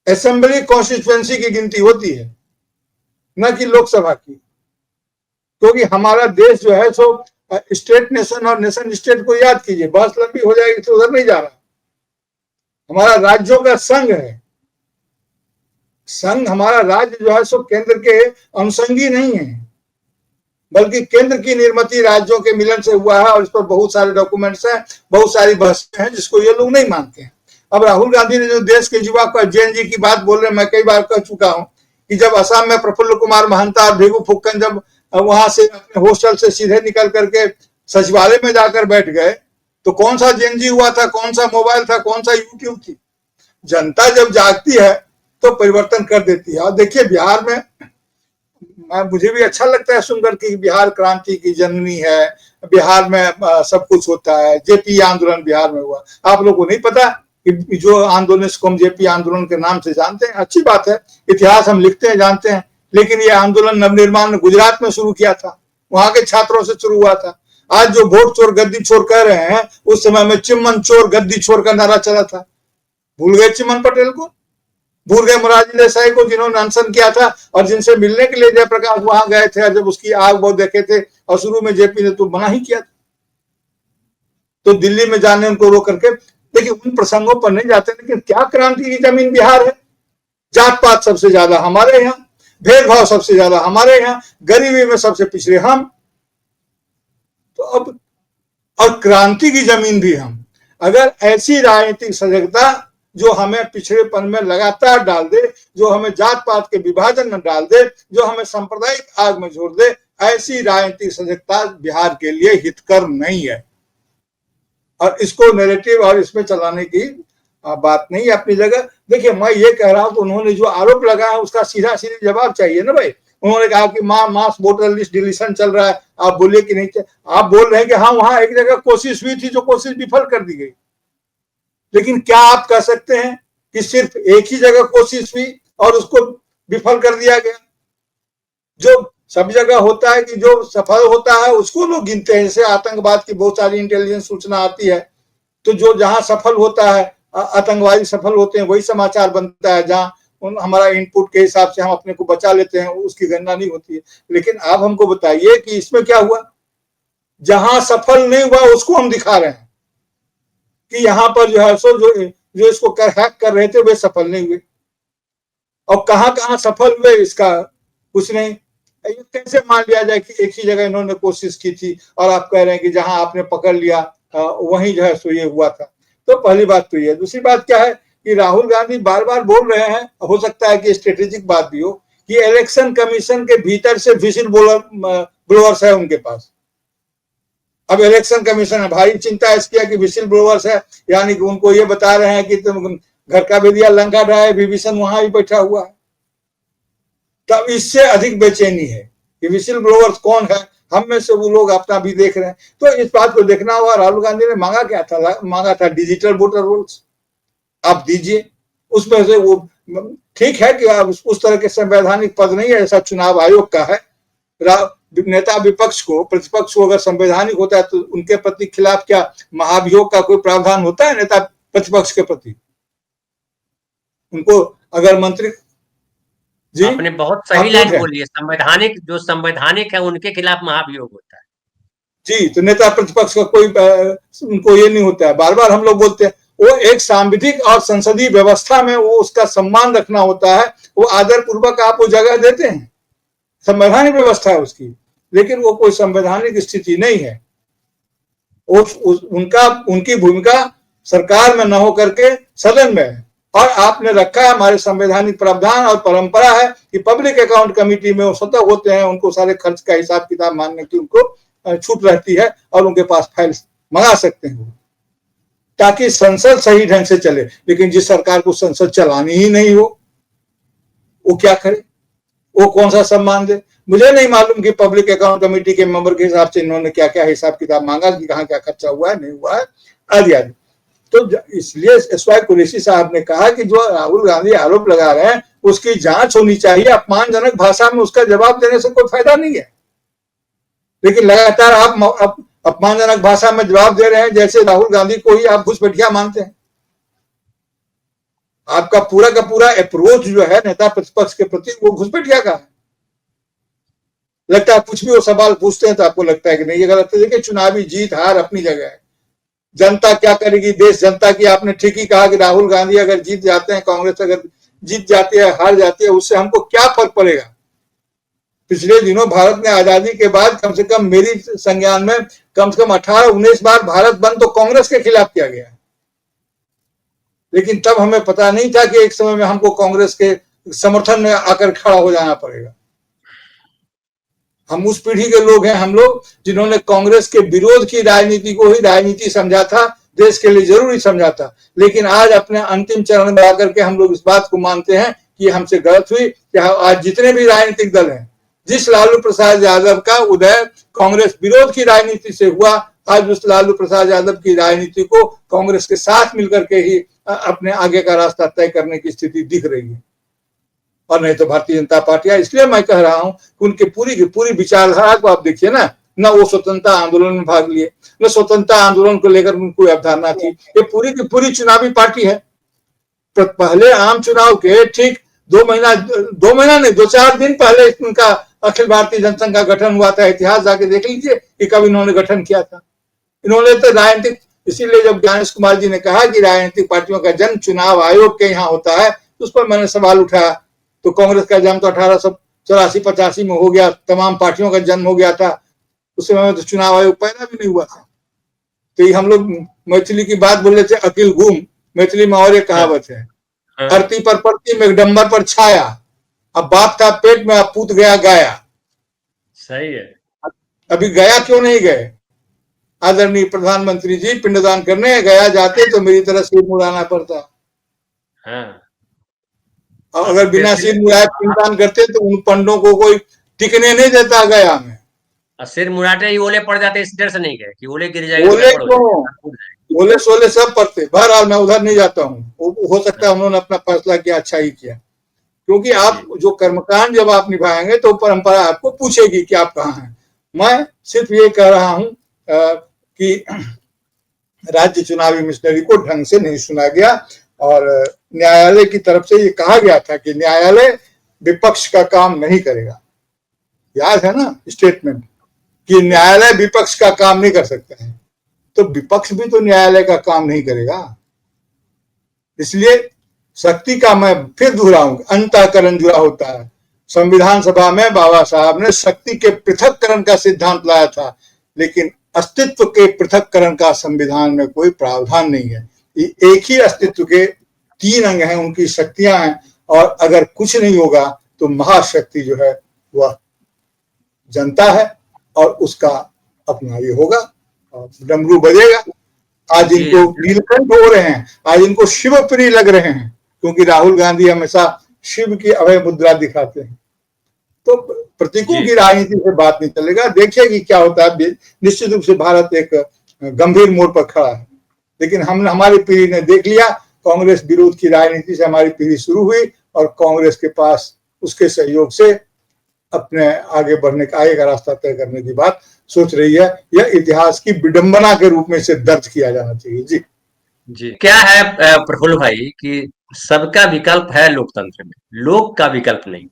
असेंबली कॉन्स्टिट्यूएंसी की गिनती होती है, न कि लोकसभा की। क्योंकि हमारा देश जो है सो स्टेट नेशन और नेशन स्टेट को याद कीजिए, बहस लंबी हो जाएगी तो उधर नहीं जा रहा। हमारा राज्यों का संघ है। संघ, हमारा राज्य जो है सो केंद्र के अनुसंगी नहीं है, बल्कि केंद्र की निर्मित राज्यों के मिलन से हुआ है। और इस पर बहुत सारे डॉक्यूमेंट्स हैं, बहुत सारी बहसें हैं जिसको ये लोग नहीं मानते हैं। अब राहुल गांधी ने जो देश के युवा को जेएनजी की बात बोल रहे हैं, मैं कई बार कह चुका हूं कि जब असम में प्रफुल्ल कुमार महंता और भेगू फुक्कन जब वहां से अपने हॉस्टल से सीधे निकल करके सचिवालय में जाकर बैठ गए तो कौन सा जेएनजी हुआ था, कौन सा मोबाइल था, कौन सा यूट्यूब थी? जनता जब जागती है तो परिवर्तन कर देती है। और देखिए बिहार में, मुझे भी अच्छा लगता है सुनकर कि बिहार क्रांति की जननी है, बिहार में सब कुछ होता है। जेपी आंदोलन बिहार में हुआ, आप लोगों को नहीं पता कि जो आंदोलन इसको हम जेपी आंदोलन के नाम से जानते हैं। अच्छी बात है, इतिहास हम लिखते हैं, जानते हैं, लेकिन ये आंदोलन नवनिर्माण ने गुजरात में शुरू किया था, वहां के छात्रों से शुरू हुआ था। आज जो वोट चोर गद्दी चोर कह रहे हैं, उस समय में चिमन चोर गद्दी चोर का नारा चला था। भूल गए चिमन पटेल को? भूल गए मोरारजी देसाई को, जिन्होंने अनशन किया था और जिनसे मिलने के लिए जयप्रकाश वहां गए थे, जब उसकी आग बहुत देखे थे और शुरू में जेपी ने तो मना ही किया था, तो दिल्ली में जाने उनको रोक करके। देखिए उन प्रसंगों पर नहीं जाते, लेकिन क्या क्रांति की जमीन बिहार है। जात पात सबसे ज्यादा हमारे यहाँ, भेदभाव सबसे ज्यादा हमारे यहाँ, गरीबी में सबसे पिछड़े हम, तो अब और क्रांति की जमीन भी हम। अगर ऐसी राजनीतिक सजगता जो हमें पिछड़ेपन में लगातार डाल दे, जो हमें जात पात के विभाजन में डाल दे, जो हमें सांप्रदायिक आग में जोड़ दे, ऐसी राजनीतिक सजगता बिहार के लिए हितकर नहीं है। और इसको नैरेटिव और इसमें चलाने की बात नहीं है अपनी जगह। देखिए मैं ये कह रहा हूं कि उन्होंने जो आरोप लगाया उसका सीधा सीधा जवाब चाहिए ना भाई। उन्होंने कहा कि मास वोटर लिस्ट डिलीशन चल रहा है, आप बोलिए कि नहीं। आप बोल रहे हैं कि हाँ वहां एक जगह कोशिश हुई थी, जो कोशिश विफल कर दी गई, लेकिन क्या आप कह सकते हैं कि सिर्फ एक ही जगह कोशिश हुई और उसको विफल कर दिया गया? जो सब जगह होता है कि जो सफल होता है उसको लोग गिनते हैं। जैसे आतंकवाद की बहुत सारी इंटेलिजेंस सूचना आती है, तो जो जहां सफल होता है, आतंकवादी सफल होते हैं, वही समाचार बनता है। जहां हमारा इनपुट के हिसाब से हम अपने को बचा लेते हैं, उसकी गणना नहीं होती है। लेकिन आप हमको बताइए कि इसमें क्या हुआ? जहां सफल नहीं हुआ उसको हम दिखा रहे हैं कि यहाँ पर जो है सो जो इसको हैक कर रहे थे वे सफल नहीं हुए, और कहां सफल हुए इसका कुछ नहीं। ये कैसे मान लिया जाए कि एक ही जगह इन्होंने कोशिश की थी और आप कह रहे हैं कि जहां आपने पकड़ लिया वहीं जो है सो ये हुआ था? तो पहली बात तो ये। दूसरी बात क्या है कि राहुल गांधी बार बार बोल रहे हैं, हो सकता है कि स्ट्रेटेजिक बात भी हो, कि इलेक्शन कमीशन के भीतर से विसिल ब्लोअर्स है उनके पास। अब इलेक्शन कमीशन है, भारी चिंता इसकी कि विसिल ब्लोअर्स है, यानी कि उनको ये बता रहे हैं कि तुम घर का भी दिया लंका ढाया, विभीषण वहां भी बैठा हुआ है। तब इससे अधिक बेचैनी है कि विसिल ब्लोअर्स कौन है, हम में से वो लोग अपना भी देख रहे हैं। तो इस बात को देखना होगा। राहुल गांधी ने मांगा क्या था? मांगा था डिजिटल वोटर रोल्स, आप दीजिए। उसमें से वो ठीक है कि उस तरह के संवैधानिक पद नहीं है ऐसा चुनाव आयोग का है। नेता विपक्ष को, प्रतिपक्ष को अगर संवैधानिक होता है तो उनके प्रति खिलाफ क्या महाभियोग का कोई प्रावधान होता है नेता प्रतिपक्ष के प्रति? उनको अगर मंत्री जी आपने बहुत सही लाइन बोली है, संवैधानिक जो संवैधानिक है उनके खिलाफ महाभियोग होता है जी। तो नेता प्रतिपक्ष का कोई उनको ये नहीं होता है। बार बार हम लोग बोलते हैं वो एक सांविधिक और संसदीय व्यवस्था में वो उसका सम्मान रखना होता है, वो आदर पूर्वक आप वो जगह देते हैं, संवैधानिक व्यवस्था है उसकी। लेकिन वो कोई संवैधानिक स्थिति नहीं है। उनकी भूमिका सरकार में न हो करके सदन में है। और आपने रखा है, हमारे संवैधानिक प्रावधान और परंपरा है कि पब्लिक अकाउंट कमेटी में वो स्वतः होते हैं, उनको सारे खर्च का हिसाब किताब मानने की उनको छूट रहती है और उनके पास फाइल मंगा सकते हैं वो, ताकि संसद सही ढंग से चले। लेकिन जिस सरकार को संसद चलानी ही नहीं हो वो क्या करे? वो कौन सा सम्मान दे? मुझे नहीं मालूम कि पब्लिक अकाउंट कमेटी के मेंबर के हिसाब से इन्होंने क्या क्या हिसाब किताब मांगा, कि कहाँ क्या खर्चा हुआ है, नहीं हुआ है, आदि आदि। तो इसलिए एसवाई कुरैशी साहब ने कहा कि जो राहुल गांधी आरोप लगा रहे हैं उसकी जांच होनी चाहिए। अपमानजनक भाषा में उसका जवाब देने से कोई फायदा नहीं है। लेकिन लगातार आप अपमानजनक भाषा में जवाब दे रहे हैं, जैसे राहुल गांधी को ही आप घुसपैठिया मानते हैं। आपका पूरा का पूरा अप्रोच जो है नेता प्रतिपक्ष के प्रति वो घुसपैठिया का है। लगता है कुछ भी वो सवाल पूछते हैं तो आपको लगता है कि नहीं ये गलत है। देखिए चुनावी जीत हार अपनी जगह है, जनता क्या करेगी, देश जनता की। आपने ठीक ही कहा कि राहुल गांधी अगर जीत जाते हैं, कांग्रेस अगर जीत जाती है, हार जाती है, उससे हमको क्या फर्क पड़ेगा। पिछले दिनों भारत ने आजादी के बाद कम से कम मेरी संज्ञान में कम से कम 18-19 बार भारत बंद तो कांग्रेस के खिलाफ किया गया है। लेकिन तब हमें पता नहीं था कि एक समय में हमको कांग्रेस के समर्थन में आकर खड़ा हो जाना पड़ेगा। हम उस पीढ़ी के लोग हैं, हम लोग जिन्होंने कांग्रेस के विरोध की राजनीति को ही राजनीति समझा था, देश के लिए जरूरी समझा था। लेकिन आज अपने अंतिम चरण में आकर के हम लोग इस बात को मानते हैं कि हमसे गलत हुई। कि आज जितने भी राजनीतिक दल हैं, जिस लालू प्रसाद यादव का उदय कांग्रेस विरोध की राजनीति से हुआ, आज उस लालू प्रसाद यादव की राजनीति को कांग्रेस के साथ मिलकर के ही अपने आगे का रास्ता तय करने की स्थिति दिख रही है, और नहीं तो भारतीय जनता पार्टी। इसलिए मैं कह रहा हूं कि उनकी पूरी की पूरी विचारधारा को आप देखिए ना, न वो स्वतंत्रता आंदोलन में भाग लिए, न स्वतंत्रता आंदोलन को लेकर उनकी कोई अवधारणा थी। ये पूरी की पूरी चुनावी पार्टी है। पहले आम चुनाव के ठीक 2 महीना नहीं 2-4 दिन पहले इनका अखिल भारतीय जनसंघ का गठन हुआ था। इतिहास जाके देख लीजिए कि कब इन्होंने गठन किया था। इन्होंने तो राजनीतिक, इसीलिए जब ज्ञानेश कुमार जी ने कहा कि राजनीतिक पार्टियों का जन्म चुनाव आयोग के यहाँ होता है, उस पर मैंने सवाल उठाया। तो कांग्रेस का जन्म तो 1884-85 में हो गया, तमाम पार्टियों का जन्म हो गया था। उस समय में तो चुनाव आयोग पैदा भी नहीं हुआ था। तो ये हम लोग मैथिली की बात बोल रहे थे, अकिल घूम। मैथिली में और एक कहावत है, धरती पर पड़ती मेघडंबर पर छाया, अब बाप था पेट में, अब पूत गया गाया। सही है। अभी गया क्यों नहीं गए? आदरणीय प्रधानमंत्री जी पिंडदान करने गया जाते तो मेरी तरह सिर मुड़ाना पड़ता। हाँ। और अगर बिना सिर मुड़ाए पिंडदान करते तो उन पंडों को कोई टिकने नहीं देता गया में। सिर मुड़ाते ही ओले पड़ जाते, इस डर से नहीं गए कि ओले गिर ओले क्यों? ओले सोले सब पड़ते। बहरहाल मैं उधर नहीं जाता हूँ। हो सकता है उन्होंने अपना फैसला किया, अच्छा ही किया, क्योंकि आप जो कर्मकांड जब आप निभाएंगे तो परंपरा आपको पूछेगी कि आप कहाँ हैं। मैं सिर्फ ये कह रहा हूँ कि राज्य चुनावी मिशनरी को ढंग से नहीं सुना गया और न्यायालय की तरफ से ये कहा गया था कि न्यायालय विपक्ष का काम नहीं करेगा। याद है ना स्टेटमेंट कि न्यायालय विपक्ष का काम नहीं कर सकता है। तो विपक्ष भी तो न्यायालय का काम नहीं करेगा। इसलिए शक्ति का, मैं फिर दोहराऊंगा, अंतःकरण जुड़ा होता है। संविधान सभा में बाबा साहब ने शक्ति के पृथक्करण का सिद्धांत लाया था, लेकिन अस्तित्व के पृथक्करण का संविधान में कोई प्रावधान नहीं है। एक ही अस्तित्व के 3 अंग हैं, उनकी शक्तियां हैं, और अगर कुछ नहीं होगा तो महाशक्ति जो है वह जनता है और उसका अपना ये होगा और डमरू बजेगा। आज इनको नीलकंठ हो रहे हैं, आज इनको शिव प्रिय लग रहे हैं, क्योंकि राहुल गांधी हमेशा शिव की अभय मुद्रा दिखाते हैं। तो प्रतीकों की राजनीति से बात नहीं चलेगा। देखिए कि क्या होता है। निश्चित रूप से भारत एक गंभीर मोड़ पर खड़ा है, लेकिन हमारी पीढ़ी ने देख लिया, कांग्रेस विरोध की राजनीति से हमारी पीढ़ी शुरू हुई और कांग्रेस के पास उसके सहयोग से अपने आगे बढ़ने का, आगे का रास्ता तय करने की बात सोच रही है। यह इतिहास की विडंबना के रूप में इसे दर्ज किया जाना चाहिए। जी क्या है प्रफुल्ल भाई कि सबका विकल्प है लोकतंत्र में, लोक का विकल्प नहीं,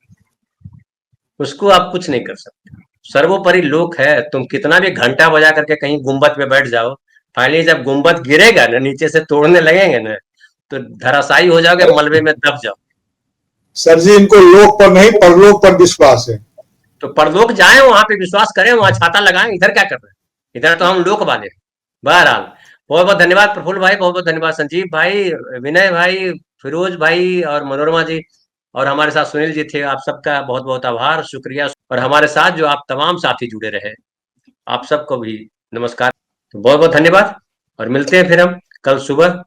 उसको आप कुछ नहीं कर सकते। सर्वोपरि लोक है। तुम कितना भी घंटा बजा करके कहीं गुंबद पे बैठ जाओ, फाइनली जब गुंबद गिरेगा ना, नीचे से तोड़ने लगेंगे ना, तो धराशायी हो जाओगे, मलबे में दब जाओ। सर जी, इनको लोक पर नहीं परलोक पर विश्वास है। तो परलोक जाए, वहां पे विश्वास करें, वहां छाता लगाएं। इधर क्या कर रहे हैं? इधर तो हम लोक वाले। बहरहाल बहुत बहुत धन्यवाद प्रफुल्ल भाई, बहुत बहुत धन्यवाद संजीव भाई, विनय भाई, फिरोज भाई और मनोरमा जी, और हमारे साथ सुनील जी थे। आप सबका बहुत बहुत आभार, शुक्रिया। और हमारे साथ जो आप तमाम साथी जुड़े रहे, आप सबको भी नमस्कार। तो बहुत बहुत धन्यवाद और मिलते हैं फिर हम कल सुबह